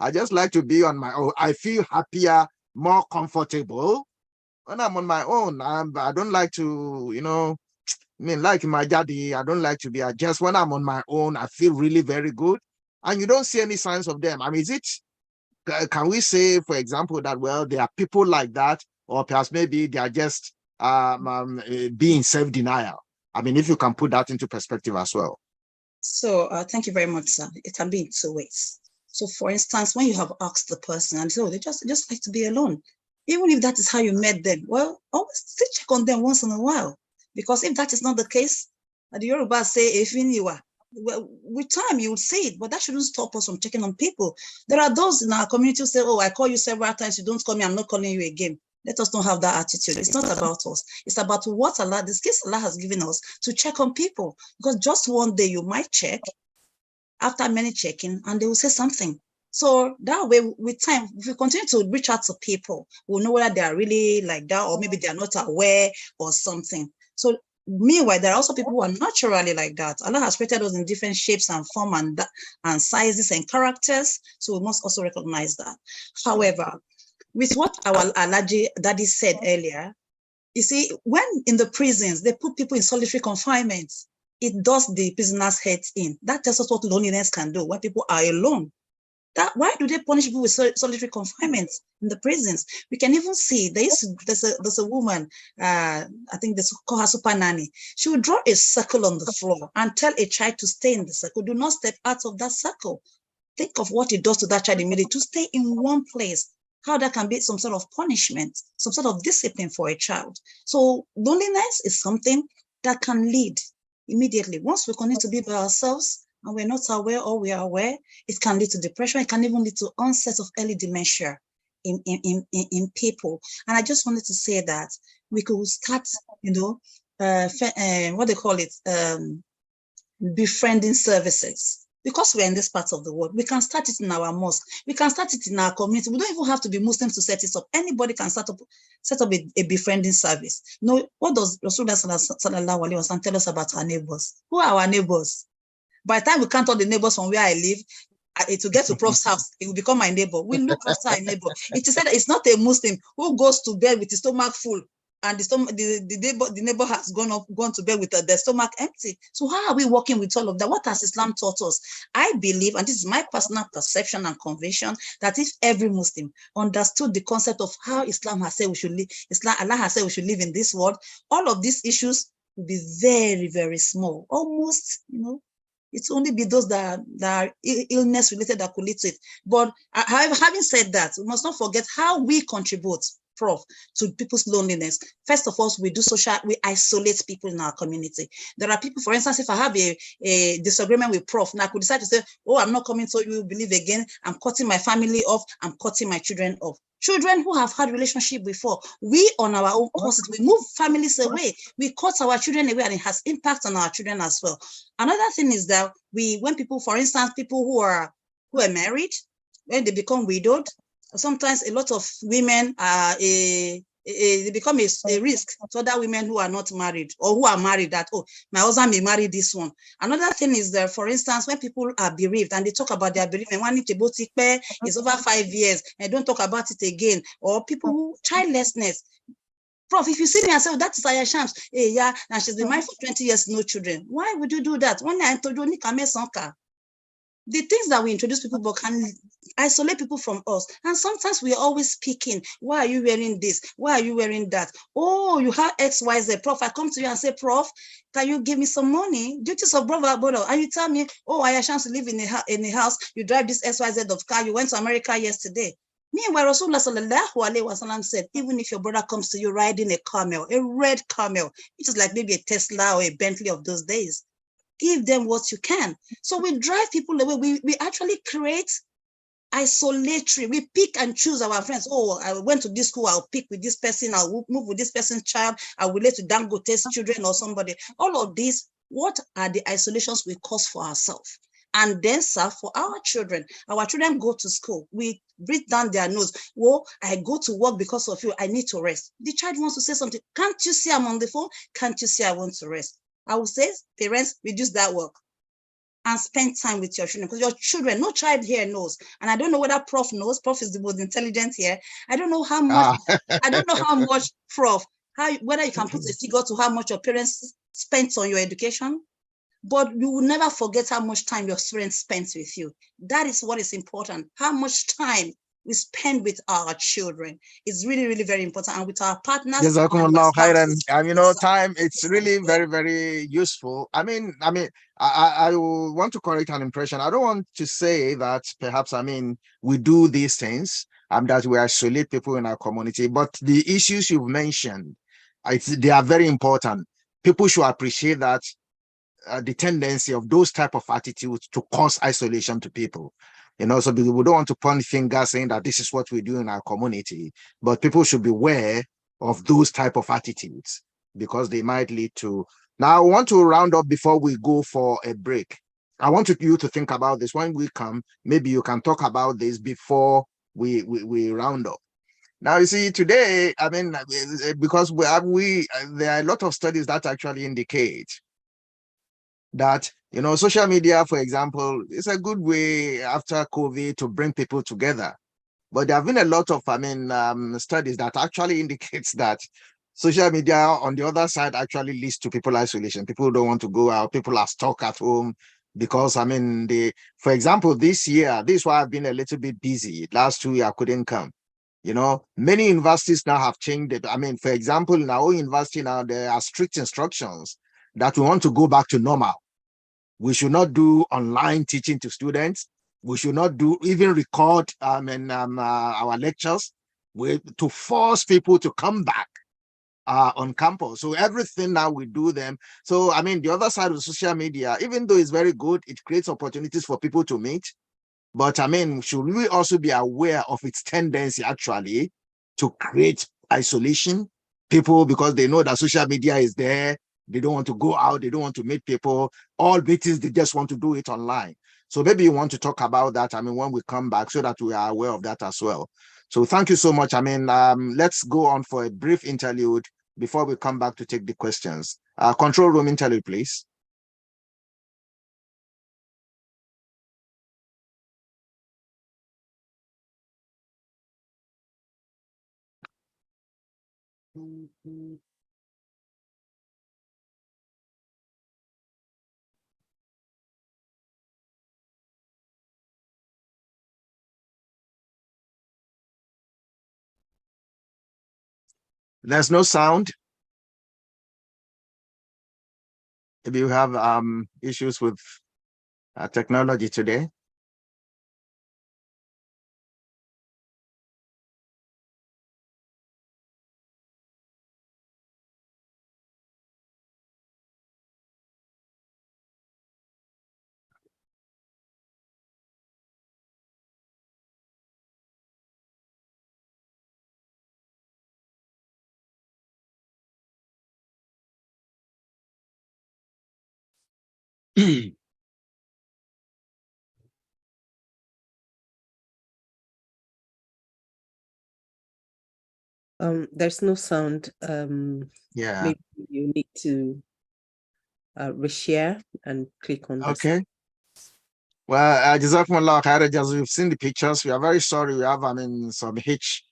I just like to be on my own. I feel happier, more comfortable when I'm on my own. I don't like to, like my daddy, I don't like to be, just when I'm on my own, I feel really very good. And you don't see any signs of them. Can we say, for example, that, well, there are people like that, or perhaps maybe they are just being self-denial? If you can put that into perspective as well. So thank you very much, sir. It can be in two ways. So for instance, when you have asked the person and so they just like to be alone, even if that is how you met them, well, always still check on them once in a while. Because if that is not the case, the Yoruba say, if you are, well, with time you will see it, but that shouldn't stop us from checking on people. There are those in our community who say, oh, I call you several times, you don't call me, I'm not calling you again. Let us not have that attitude. It's not about us. It's about what Allah, the skills Allah has given us to check on people. Because just one day you might check, after many checking, and they will say something. So that way, with time, if we continue to reach out to people, we'll know whether they are really like that, or maybe they are not aware or something. So meanwhile, there are also people who are naturally like that. Allah has created us in different shapes and form and sizes and characters. So we must also recognize that. However, with what our Alhaji Daddy said earlier, you see, when in the prisons, they put people in solitary confinement, it does the prisoners' heads in. That tells us what loneliness can do when people are alone. Why do they punish people with solitary confinement in the prisons? We can even see there's a woman, I think they call her Super Nanny. She would draw a circle on the floor and tell a child to stay in the circle. Do not step out of that circle. Think of what it does to that child immediately to stay in one place. How that can be some sort of punishment, some sort of discipline for a child. So loneliness is something that can lead immediately. Once we continue to be by ourselves and we're not aware or we are aware, it can lead to depression. It can even lead to onset of early dementia in people. And I just wanted to say that we could start, what they call it, befriending services. Because we're in this part of the world, we can start it in our mosque. We can start it in our community. We don't even have to be Muslims to set it up. Anybody can set up a befriending service. What does Rasulullah sallallahu alaihi wasallam tell us about our neighbors? Who are our neighbors? By the time we count all the neighbors from where I live, it will get to Prof's house. It will become my neighbor. We look after our neighbor. It is said that it's not a Muslim who goes to bed with his stomach full and the neighbor has gone to bed with their stomach empty. So how are we working with all of that? What has Islam taught us? I believe, and this is my personal perception and conviction, that if every Muslim understood the concept of how Islam has said we should live, Allah has said we should live in this world, all of these issues will be very, very small. Almost, it's only be those that are illness related that could lead to it. But having said that, we must not forget how we contribute, Prof, to people's loneliness. First of all, we isolate people in our community. There are people, for instance, if I have a disagreement with Prof, now I could decide to say, oh, I'm not coming so you believe again. I'm cutting my family off. I'm cutting my children off. Children who have had relationship before, we on our own courses, we move families away. We cut our children away and it has impact on our children as well. Another thing is that when people, for instance, people who are married, when they become widowed, sometimes a lot of women they become a risk to other women who are not married or who are married, that, oh, my husband may marry this one. Another thing is that, for instance, when people are bereaved and they talk about their bereavement, one is over 5 years and don't talk about it again, or people who childlessness. Prof, if you see me and say, oh, that is Aya Shams, yeah, and she's been married for 20 years, no children. Why would you do that? When I told you, the things that we introduce people but can isolate people from us. And sometimes we're always speaking, why are you wearing this? Why are you wearing that? Oh, you have XYZ. Prof, I come to you and say, Prof, can you give me some money? Duties of brother. And you tell me, oh, I have a chance to live in a house. You drive this XYZ of car. You went to America yesterday. Meanwhile, Rasulullah sallallahu alaihi wasallam said, even if your brother comes to you riding a camel, a red camel, which is like maybe a Tesla or a Bentley of those days, give them what you can. So we drive people away. We actually create isolatory. We pick and choose our friends. Oh, I went to this school, I'll pick with this person, I'll move with this person's child, I'll relate to Dangote's children or somebody. All of these, what are the isolations we cause for ourselves? And then, sir, for our children go to school. We breathe down their nose. Well, I go to work because of you. I need to rest. The child wants to say something. Can't you see I'm on the phone? Can't you see I want to rest? I would say, parents, reduce that work and spend time with your children, because your children, no child here knows. And I don't know whether Prof knows. Prof is the most intelligent here. I don't know how much, I don't know how much, Prof, whether you can put a figure to how much your parents spent on your education, but you will never forget how much time your parents spent with you. That is what is important. How much time we spend with our children is really, really very important, and with our partners. Jazakumullah khairan. And you know, time, it's really very, very useful. I want to correct an impression. I don't want to say that perhaps, we do these things and that we isolate people in our community, but the issues you've mentioned, they are very important. People should appreciate that the tendency of those type of attitudes to cause isolation to people. You know, so we don't want to point fingers saying that this is what we do in our community, but people should be aware of those type of attitudes because they might lead to. Now, I want to round up before we go for a break. I want you to think about this. When we come, maybe you can talk about this before we round up. Now, you see, today, because there are a lot of studies that actually indicate that, you know, social media, for example, is a good way after COVID to bring people together. But there have been a lot of, studies that actually indicates that social media on the other side actually leads to people isolation. People don't want to go out. People are stuck at home because, for example, this year, this is why I've been a little bit busy. Last 2 years, I couldn't come. You know, many universities now have changed it. For example, in our own university now, there are strict instructions that we want to go back to normal. We should not do online teaching to students. We should not even record our lectures to force people to come back on campus. So everything now we do them. So, the other side of social media, even though it's very good, it creates opportunities for people to meet. But should we also be aware of its tendency actually to create isolation? People, because they know that social media is there, they don't want to go out, they don't want to meet people. All meetings, they just want to do it online. So maybe you want to talk about that, when we come back, so that we are aware of that as well. So thank you so much. Let's go on for a brief interlude before we come back to take the questions. Control room interlude, please. There's no sound. Maybe you have issues with technology today. There's no sound. Yeah. Maybe you need to reshare and click on this. Okay. Well, Jazakumullah khairan. We've seen the pictures. We are very sorry. We have, some hitch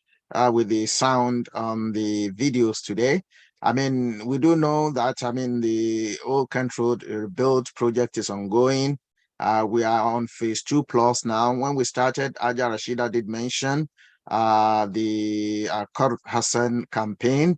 with the sound on the videos today. We do know that, the old Kent Road build project is ongoing. We are on phase 2+ now. When we started, Aja Rashida did mention the Kurt Hassan campaign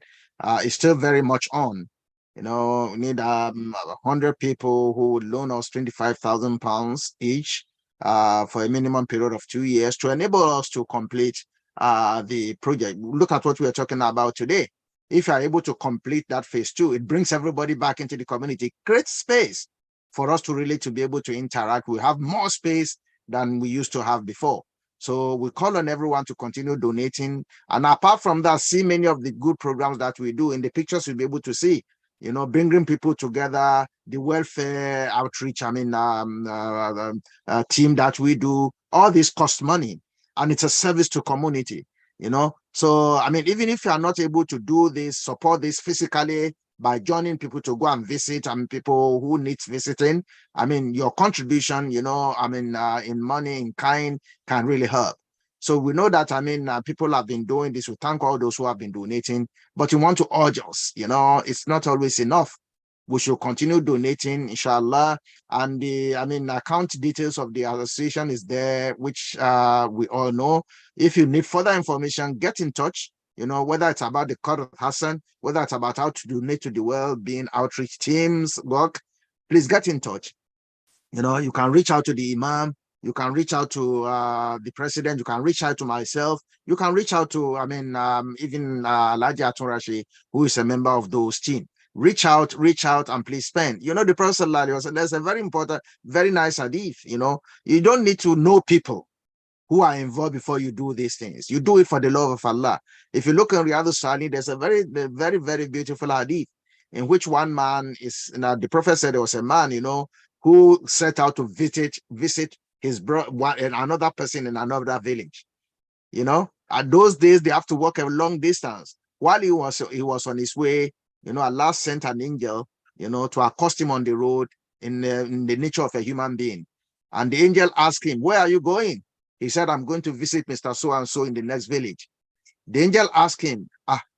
is still very much on. You know, we need 100 people who would loan us £25,000 each for a minimum period of 2 years to enable us to complete the project. Look at what we are talking about today. If you are able to complete that phase 2, it brings everybody back into the community, creates space for us to really to be able to interact. We have more space than we used to have before. So we call on everyone to continue donating. And apart from that, see many of the good programs that we do. In the pictures, you'll be able to see, you know, bringing people together, the welfare outreach, team that we do. All this costs money, and it's a service to community, you know. So, I mean, even if you are not able to do this, support this physically by joining people to go and visit, people who need visiting, I mean, your contribution, you know, in money, in kind, can really help. So we know that, people have been doing this. We thank all those who have been donating, but we want to urge us, you know, it's not always enough. We should continue donating, inshallah. And the, account details of the association is there, which we all know. If you need further information, get in touch. You know, whether it's about the Qadr Hassan, whether it's about how to donate to the well-being outreach teams work, please get in touch. You know, you can reach out to the Imam, you can reach out to the president, you can reach out to myself, you can reach out to, even Alhaji Atunrashi, who is a member of those team. Reach out, and please spend. You know, the Prophet, there's a very important, very nice hadith. You know, you don't need to know people who are involved before you do these things. You do it for the love of Allah. If you look in Riyadh al-Salihin, there's a very, very, very beautiful hadith in which one man is, the Prophet said there was a man, you know, who set out to visit his brother, another person in another village. You know, at those days, they have to walk a long distance. While he was on his way, you know, Allah sent an angel, you know, to accost him on the road in the nature of a human being. And the angel asked him, "Where are you going?" He said, "I'm going to visit Mr. So-and-so in the next village." The angel asked him,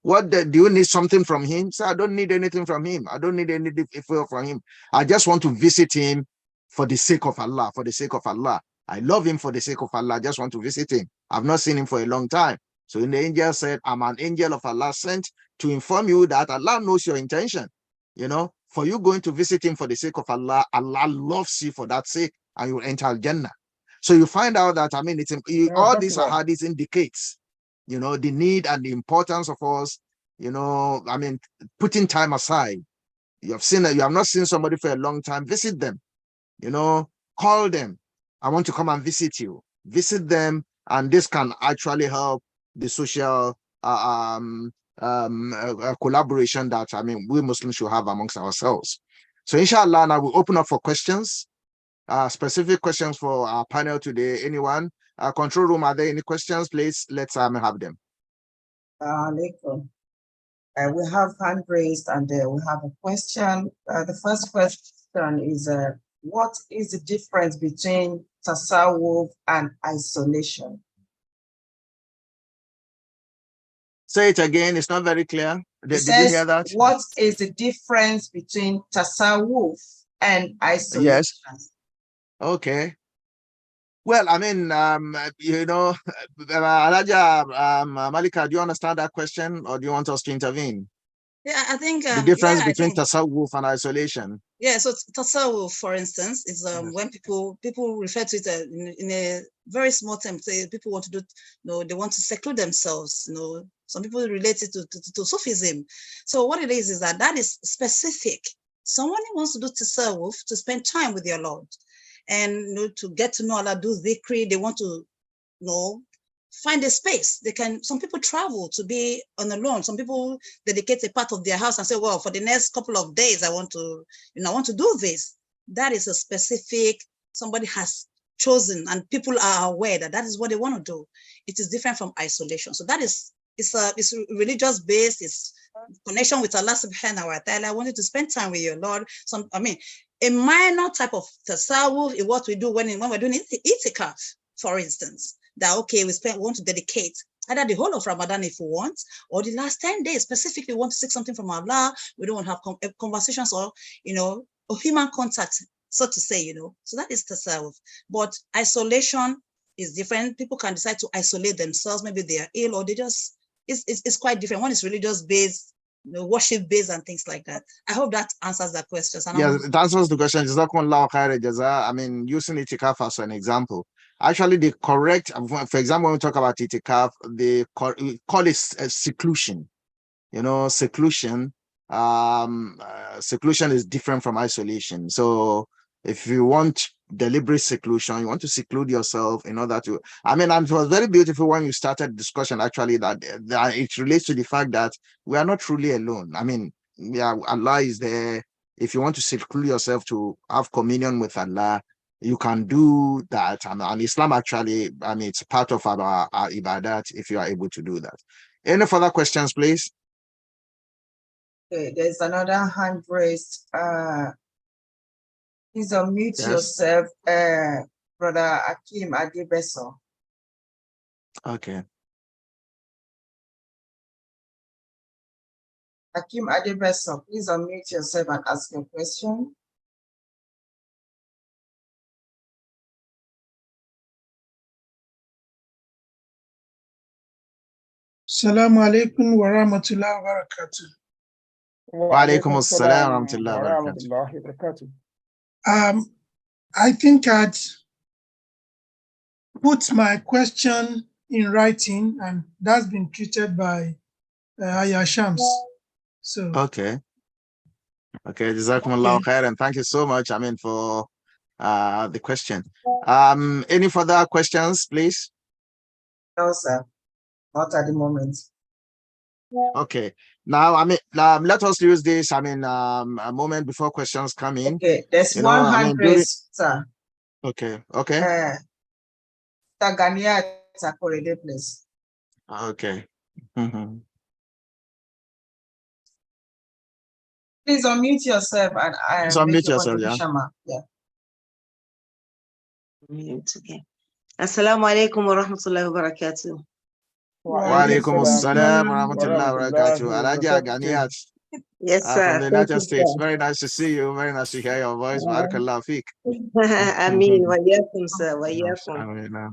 do you need something from him? He said, "I don't need anything from him. I don't need any favor from him. I just want to visit him for the sake of Allah, for the sake of Allah. I love him for the sake of Allah. I just want to visit him. I've not seen him for a long time." So the angel said, "I'm an angel of Allah sent to inform you that Allah knows your intention. You know, for you going to visit him for the sake of Allah, Allah loves you for that sake, and you will enter Jannah." So you find out that, all these hadiths indicates, you know, the need and the importance of us, you know, putting time aside. You have not seen somebody for a long time, visit them, you know, call them. "I want to come and visit you." Visit them, and this can actually help the social collaboration that, we Muslims should have amongst ourselves. So inshallah, now we'll open up for questions. Specific questions for our panel today. Anyone? Control room, are there any questions? Please, let's have them. We have hand raised, and we have a question. The first question is, what is the difference between tasawwuf and isolation? Say it again, it's not very clear. Did you hear that? What is the difference between tasawwuf and isolation? Yes. Okay. Well, you know, Alaja Malika, do you understand that question, or do you want us to intervene? Yeah, I think the difference between tasawwuf and isolation. Yeah, so tasawwuf, for instance, is when people refer to it in a very small term. Say people want to do, you know, they want to seclude themselves. You know, some people relate it to Sufism. So what it is that is specific. Someone who wants to do tasawwuf, to spend time with their Lord, and, you know, to get to know Allah, do dhikri. They want to, you know, find a space. Some people travel to be on alone. Some people dedicate a part of their house and say, well, for the next couple of days, I want to do this. That is a specific, somebody has chosen, and people are aware that is what they want to do. It is different from isolation. So that is, it's religious based, it's connection with Allah subhanahu wa ta'ala. I want you to spend time with your Lord. A minor type of tasawwuf is what we do when we're doing itikaf, for instance. That, okay, we want to dedicate either the whole of Ramadan if we want, or the last 10 days specifically want to seek something from Allah. We don't want to have conversations or, you know, or human contact so to say, you know. So that is tasawwuf. But isolation is different. People can decide to isolate themselves. Maybe they are ill or they just, it's quite different. One is religious based, you know, worship based and things like that. I hope that answers that question. Yes, that answers the question. Jazakumullahu khairan jaza. I mean, using itikaf as an example. Actually, the correct, for example, when we talk about itikaf, we call it seclusion. You know, seclusion. Seclusion is different from isolation. So if you want deliberate seclusion, you want to seclude yourself in order to, I mean, and it was very beautiful when you started discussion actually that it relates to the fact that we are not truly alone. I mean, yeah, Allah is there. If you want to seclude yourself to have communion with Allah, you can do that. And Islam actually, I mean, it's part of our ibadat if you are able to do that. Any further questions, please? Okay, there's another hand raised. Please unmute yourself, Brother Akim Adebeso. Okay. Akim Adebeso, please unmute yourself and ask your question. Assalamu alaikum wa rahmatullahi wa barakatuh. Wa alaikum assalam wa rahmatullahi wa barakatuh. I think I'd put my question in writing, and that's been treated by Aya Shams. So okay. Jazakumullahu khairan. Thank you so much, I mean, for the question. Any further questions, please? No, sir. Not at the moment. Okay. Now, I mean, let us use this, I mean, a moment before questions come in. Okay, there's one hand raised, sir. Okay. Tagania Takorede, please. Okay. Please unmute yourself and unmute yourself, yeah. Okay. Assalamu alaikum wa rahmatullahi wa barakatuh. Wa alaikum assalam wa rahmatullahi wa barakatuh. Alaja Ganiat. Yes, sir. From the United States. Very nice to see you. Very nice to hear your voice. Barakallahu feek. Ameen. Wa yakum, sir. Wa yakum.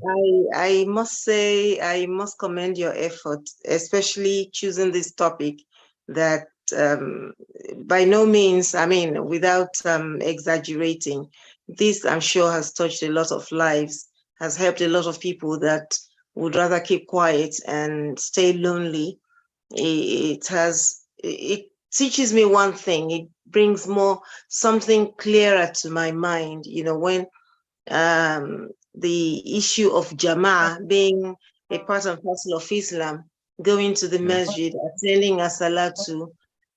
I must say, I must commend your effort, especially choosing this topic that by no means, I mean, without exaggerating, this I'm sure has touched a lot of lives, has helped a lot of people that would rather keep quiet and stay lonely. It teaches me one thing. It brings something clearer to my mind, you know, when the issue of Jama'ah being a part and parcel of Islam, going to the masjid, attending a salatu,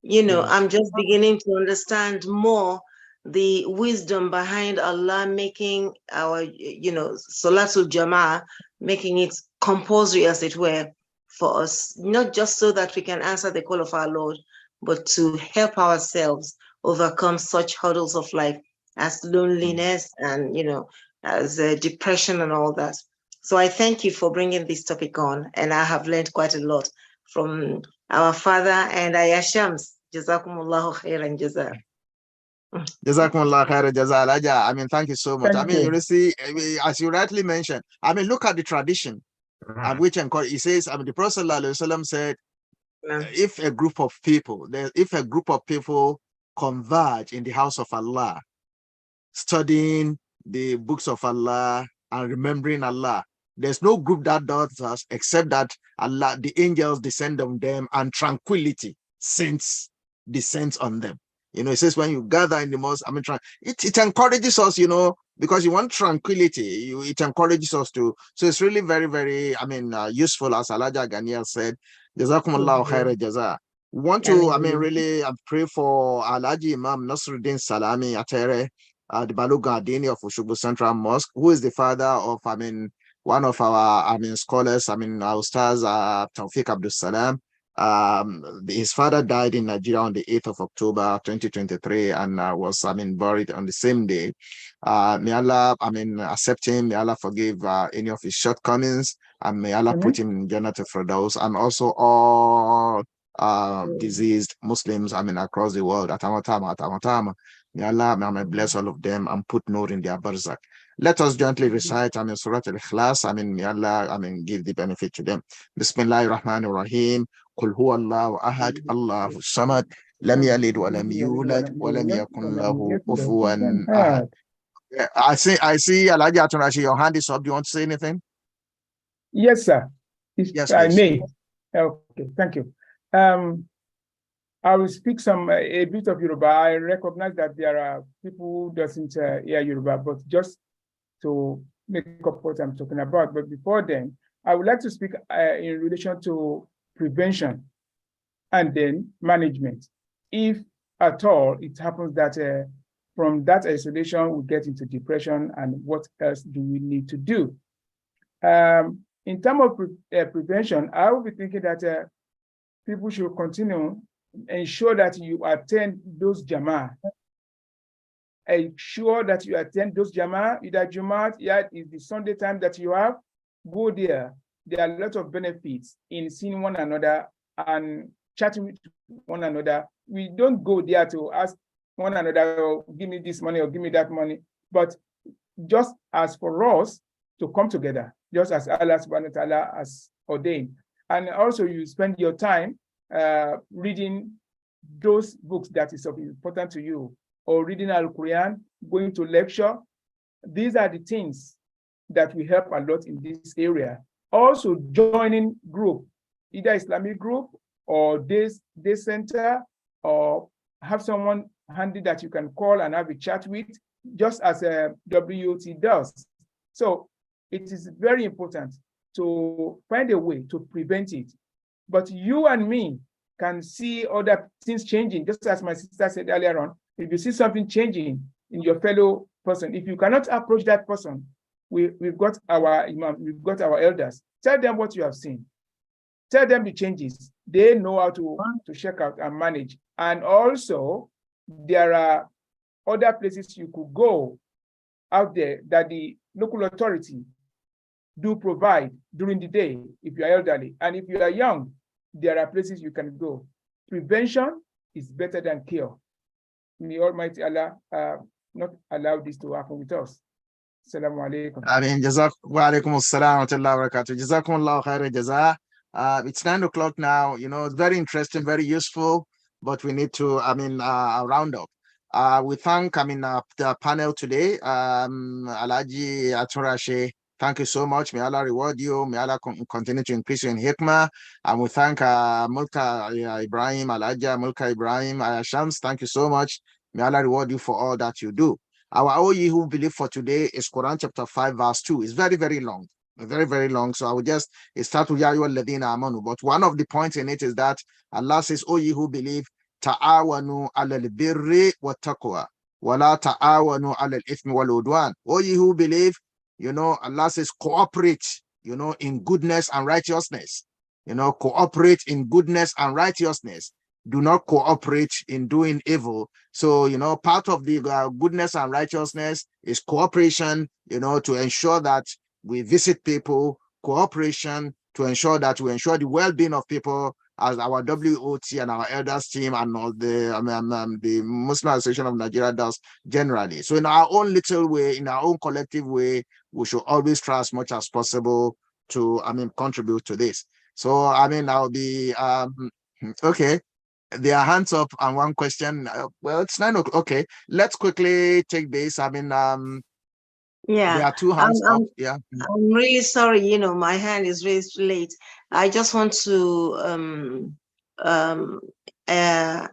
you know, I'm just beginning to understand more the wisdom behind Allah making our, you know, Salatul Jama'ah, making it compulsory, as it were, for us, not just so that we can answer the call of our Lord, but to help ourselves overcome such hurdles of life as loneliness and, you know, as depression and all that. So I thank you for bringing this topic on, and I have learned quite a lot from our father and Aya Shams. Jazakumullahu khairan jaza. Jazakumullah khairan jaza, Alaja. I mean, thank you so much. Thank I mean, you. you see, as you rightly mentioned, I mean, look at the tradition, which he says, I mean, the Prophet ﷺ said, if a group of people converge in the house of Allah, studying the books of Allah and remembering Allah, there's no group that does us except that Allah, the angels descend on them and tranquility descends on them. You know, it says when you gather in the mosque, I mean, it encourages us, you know, because you want tranquility. It encourages us to. So it's really very, very, I mean, useful, as Alaja Ganiel said. Jazakumullahu khaira jaza. Want to, I mean, really pray for Alaji Imam Nasruddin Salami Atere, the Baluga Adini of Ushubu Central Mosque, who is the father of, I mean, one of our, I mean, scholars, I mean, our stars, Tawfiq Abdul Salam. His father died in Nigeria on the 8th of October 2023 and was, I mean, buried on the same day. May Allah, I mean, accept him. May Allah forgive any of his shortcomings, and may Allah put him in Jannah Firdaus, and also all diseased Muslims, I mean, across the world. Atamatama. May Allah bless all of them and put nur in their barzakh. Let us jointly recite Surah Al-Ikhlas. May Allah give the benefit to them. Bismillahir Rahmanir Rahim. Qul huwa Allahu ahad, Allahu samad, lam yalid wa lam yulad wa lam yakun lahu kufuwan ahad. I see Alhaji Atunrashi, your hand is up. Do you want to say anything? Yes, sir. Yes, I please. may. Okay, thank you. I will speak a bit of Yoruba. I recognize that there are people who doesn't hear Yoruba, but just to make up what I'm talking about. But before then, I would like to speak in relation to prevention and then management. If at all it happens that from that isolation we get into depression, and what else do we need to do? In terms of prevention, I will be thinking that people should continue ensure that you attend those Jama'ah. Ensure that you attend those Jama'ah, either Jumat, is the Sunday time that you have, go there. There are a lot of benefits in seeing one another and chatting with one another. We don't go there to ask one another, oh, give me this money or give me that money, but just as for us to come together, just as Allah subhanahu wa ta'ala has ordained. And also you spend your time reading those books that is important to you, or reading Al-Quran, going to lecture. These are the things that will help a lot in this area. Also joining group, either Islamic group or day center, or have someone handy that you can call and have a chat with, just as a WOT does. So it is very important to find a way to prevent it. But you and me can see other things changing, just as my sister said earlier on. If you see something changing in your fellow person, if you cannot approach that person, we've got our imam, we've got our elders. Tell them what you have seen. Tell them the changes. They know how to check out and manage. And also, there are other places you could go out there that the local authority do provide during the day if you are elderly. And if you are young, there are places you can go. Prevention is better than cure. May Almighty Allah not allow this to happen with us. Assalamu alaikum. Wa alaikum assalam wa rahmatullahi wa barakatuh. Jazakumullahu khairan jazaa. It's 9 o'clock now. It's very interesting, very useful, but we need to, round up. We thank, the panel today. Alhaji Atunrashi, thank you so much. May Allah reward you. May Allah continue to increase you in hikmah. And we thank Mulka Ibrahim, Alhaja Mulka Ibrahim, Shams. Thank you so much. May Allah reward you for all that you do. Our OE who believe for today is Quran chapter 5, verse 2. It's very, very long. Very, very long. So I will just start with Yayu al-Ladina Amanu. But one of the points in it is that Allah says, O ye who believe, Ta'awanu alal birri wa taqwa, wa la ta'awanu alal ithmi wal udwan. O ye who believe, Allah says, cooperate, in goodness and righteousness. Cooperate in goodness and righteousness. Do not cooperate in doing evil. So, part of the goodness and righteousness is cooperation, to ensure that we visit people, cooperation to ensure that we ensure the well-being of people, as our WOT and our elders team and all the Muslim Association of Nigeria does generally. So in our own little way, in our own collective way, we should always try as much as possible to, contribute to this. So, I'll be, okay. There are hands up and one question. Well, it's 9 o'clock. Okay, let's quickly take this. Yeah, there are two hands up. Yeah. I'm really sorry, my hand is raised late. I just want to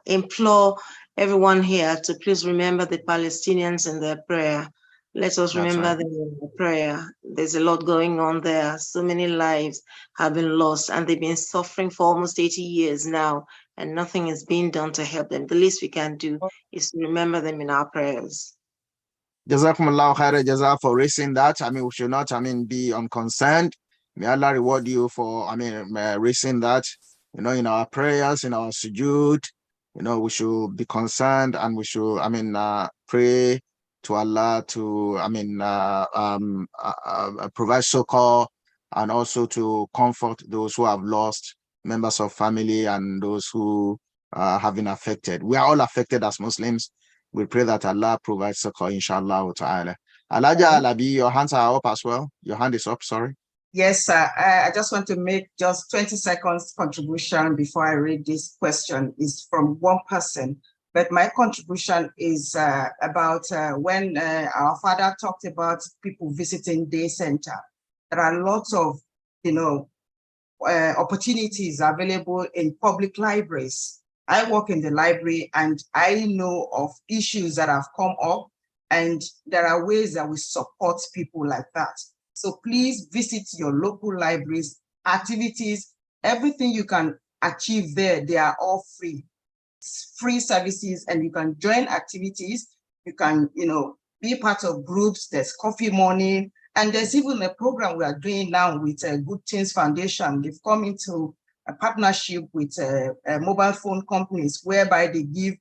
implore everyone here to please remember the Palestinians in their prayer. Let us remember them in the prayer. There's a lot going on there. So many lives have been lost, and they've been suffering for almost 80 years now, and nothing is being done to help them. The least we can do is to remember them in our prayers. Jazakumullahu khairan jaza for raising that. We should not, be unconcerned. May Allah reward you for, raising that, in our prayers, in our sujood, we should be concerned, and we should, pray to Allah to, provide succor, and also to comfort those who have lost members of family and those who have been affected. We are all affected as Muslims. We pray that Allah provides succor, inshallah ta'ala. Alaja Alabi, your hands are up as well. Your hand is up, sorry. Yes, sir. I just want to make just 20 seconds contribution before I read this question. Is from one person, but my contribution is about when our father talked about people visiting day center. There are lots of, opportunities available in public libraries. I work in the library and I know of issues that have come up, and there are ways that we support people like that. So please visit your local libraries, activities, everything you can achieve there, they are all free. It's free services, and you can join activities. You can, be part of groups. There's coffee morning, and there's even a program we are doing now with Good Things Foundation. They've come into a partnership with mobile phone companies whereby they give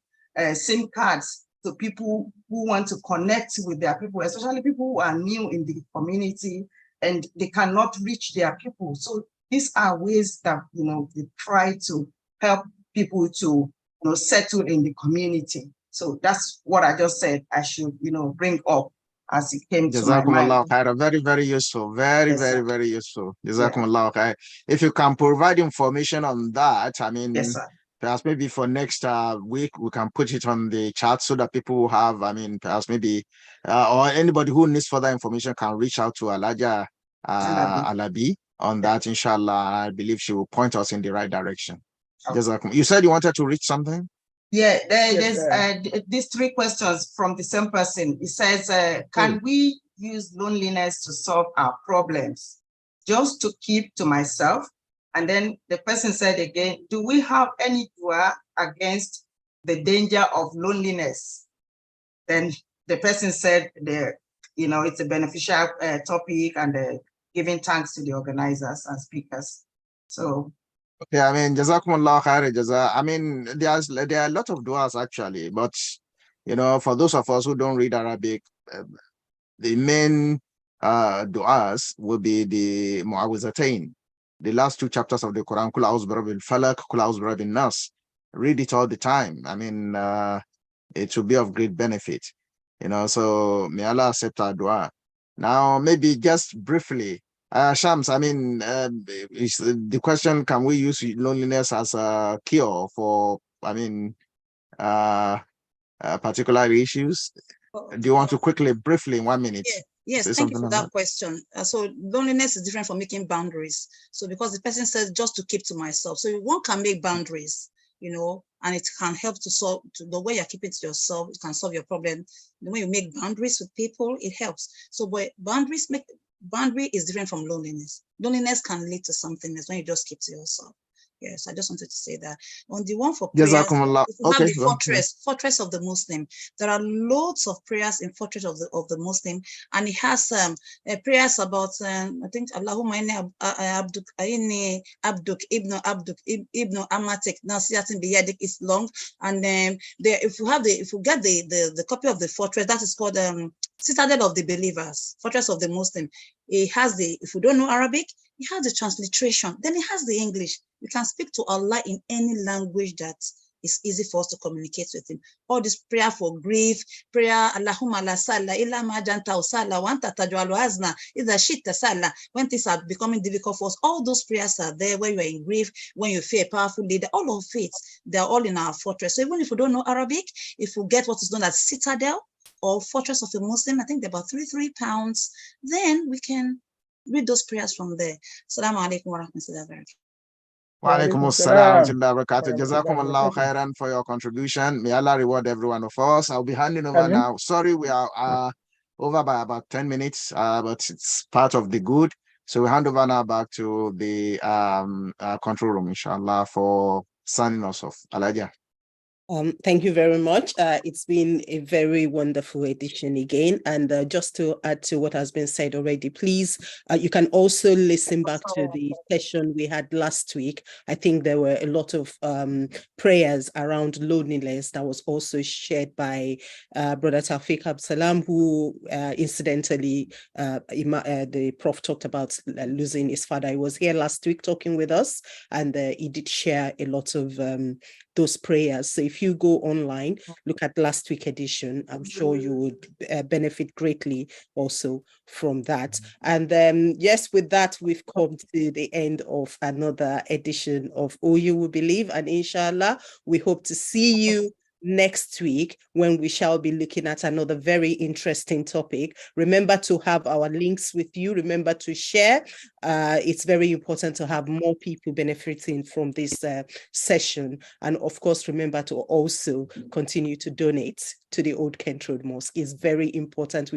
SIM cards to people who want to connect with their people, especially people who are new in the community and they cannot reach their people. So these are ways that, they try to help people to, settle in the community. So that's what I just said I should, bring up as it came to my mind. Very, very useful. Very, yes, very, very useful. Jazakumullah khair. If you can provide information on that, I mean, yes, perhaps maybe for next week, we can put it on the chat so that people will have, perhaps maybe, or anybody who needs further information can reach out to Alaja Alabi on that, inshallah. I believe she will point us in the right direction. Okay. You said you wanted to reach something? Yeah, there's these three questions from the same person. It says, can we use loneliness to solve our problems? Just to keep to myself? And then the person said again, do we have any dua against the danger of loneliness? Then the person said, it's a beneficial topic, and giving thanks to the organizers and speakers. So. Okay, Jazakumullah khair jaza. There are a lot of du'as actually, but for those of us who don't read Arabic, the main du'as will be the Mu'awwizatain, the last two chapters of the Quran, Kul a'udhu birabbil falaq, Kul a'udhu birabbin nas. Read it all the time. It will be of great benefit. So may Allah accept our dua. Now, maybe just briefly, Shams, the question, can we use loneliness as a cure for, particular issues? Do you want to quickly, briefly, in 1 minute? Yeah. Yes, thank you for that question. So loneliness is different from making boundaries. So because the person says just to keep to myself. So one can make boundaries, and it can help to solve the way you're keeping to yourself. It can solve your problem. The way you make boundaries with people, it helps. So but boundary is different from loneliness. Loneliness can lead to something when you just keep to yourself. Yes, I just wanted to say that. On the one for prayers, if you have the fortress of the Muslim, there are loads of prayers in fortress of the Muslim, and it has prayers about I think Allahumma inni abduk ibn amatik nasiyatin biyadik is long, and if you get the copy of the fortress, that is called Citadel of the Believers, Fortress of the Muslim. It has if you don't know Arabic, it has the transliteration. Then it has the English. You can speak to Allah in any language that is easy for us to communicate with Him. All this prayer for grief, prayer, Allahumma la salla illa ma janta usalla wa anta tajwalu hazna idha shitta salla. When things are becoming difficult for us, all those prayers are there when you are in grief, when you fear a powerful leader, all of it, they're all in our fortress. So even if you don't know Arabic, if you get what is known as Citadel or Fortress of the Muslim, I think they're about £3, then we can read those prayers from there. Assalamu alaikum wa rahmatullahi wa barakatuh. Wa alaikum assalam wa rahmatullahi wa barakatuh. Jazakumullah khairan for your contribution. May Allah reward every one of us. I'll be handing over now. Sorry, we are over by about 10 minutes, but it's part of the good. So we hand over now back to the control room, inshallah, for signing us off. Alaja. Thank you very much. It's been a very wonderful edition again. And just to add to what has been said already, please, you can also listen back to the session we had last week. I think there were a lot of prayers around loneliness that was also shared by Brother Tawfiq Absalam, who incidentally, the Prof talked about losing his father. He was here last week talking with us, and he did share a lot of those prayers. So if you go online, look at last week edition, I'm sure you would benefit greatly also from that. And yes, with that, we've come to the end of another edition of Oh You Will Believe, and inshallah, we hope to see you next week when we shall be looking at another very interesting topic. Remember to have our links with you. Remember to share. It's very important to have more people benefiting from this session. And of course, remember to also continue to donate to the Old Kent Road Mosque. It's very important.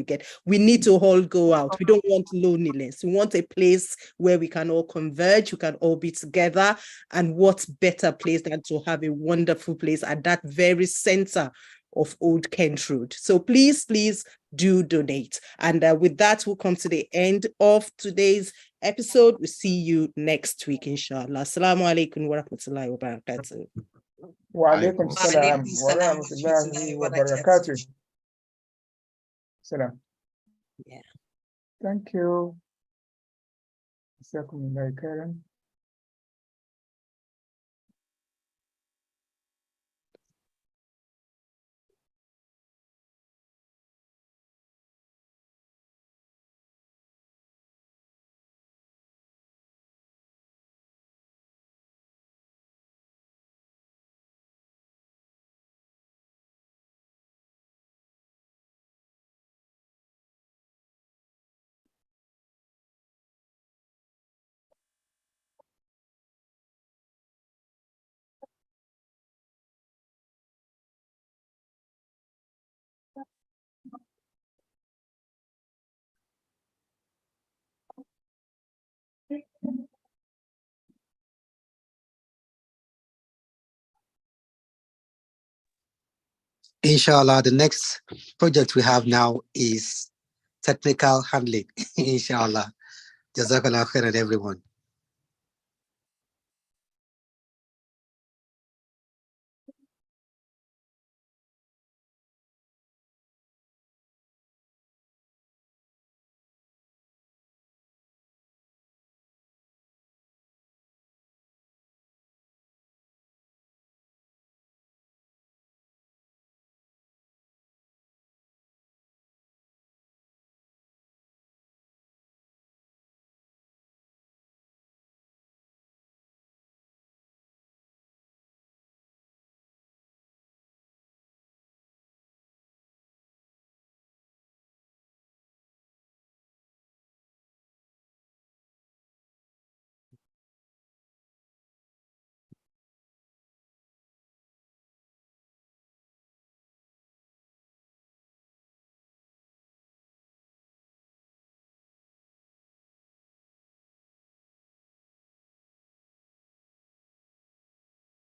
We need to all go out. We don't want loneliness. We want a place where we can all converge, we can all be together. And what better place than to have a wonderful place at that very center of Old Kent Road. So please do donate. And with that, we'll come to the end of today's episode. We'll see you next week, inshallah. Assalamu alaikum wa rahmatullahi wa barakatuh. Wa alaikum salam wa rahmatullahi wa barakatuh. Salam. Yeah. Thank you. Jazakumullahu khairan. Inshallah, the next project we have now is technical handling. Inshallah. Jazakallah khairan, everyone.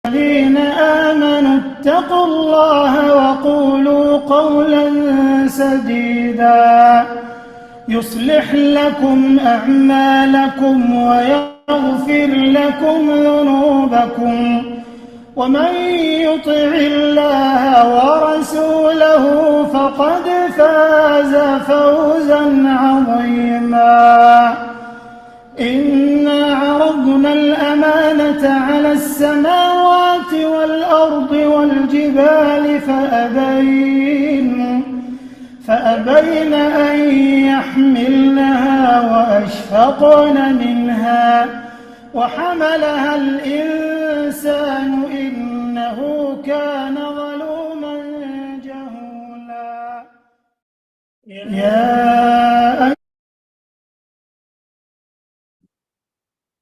الذين آمنوا اتقوا الله وقولوا قولا سديدا يصلح لكم أعمالكم ويغفر لكم ذنوبكم ومن يطع الله ورسوله فقد فاز فوزا عظيما. إنا عرضنا الأمانة على السماوات والأرض والجبال فأبين أن يحملنها وأشفقن منها وحملها الإنسان إنه كان ظلوما جهولا.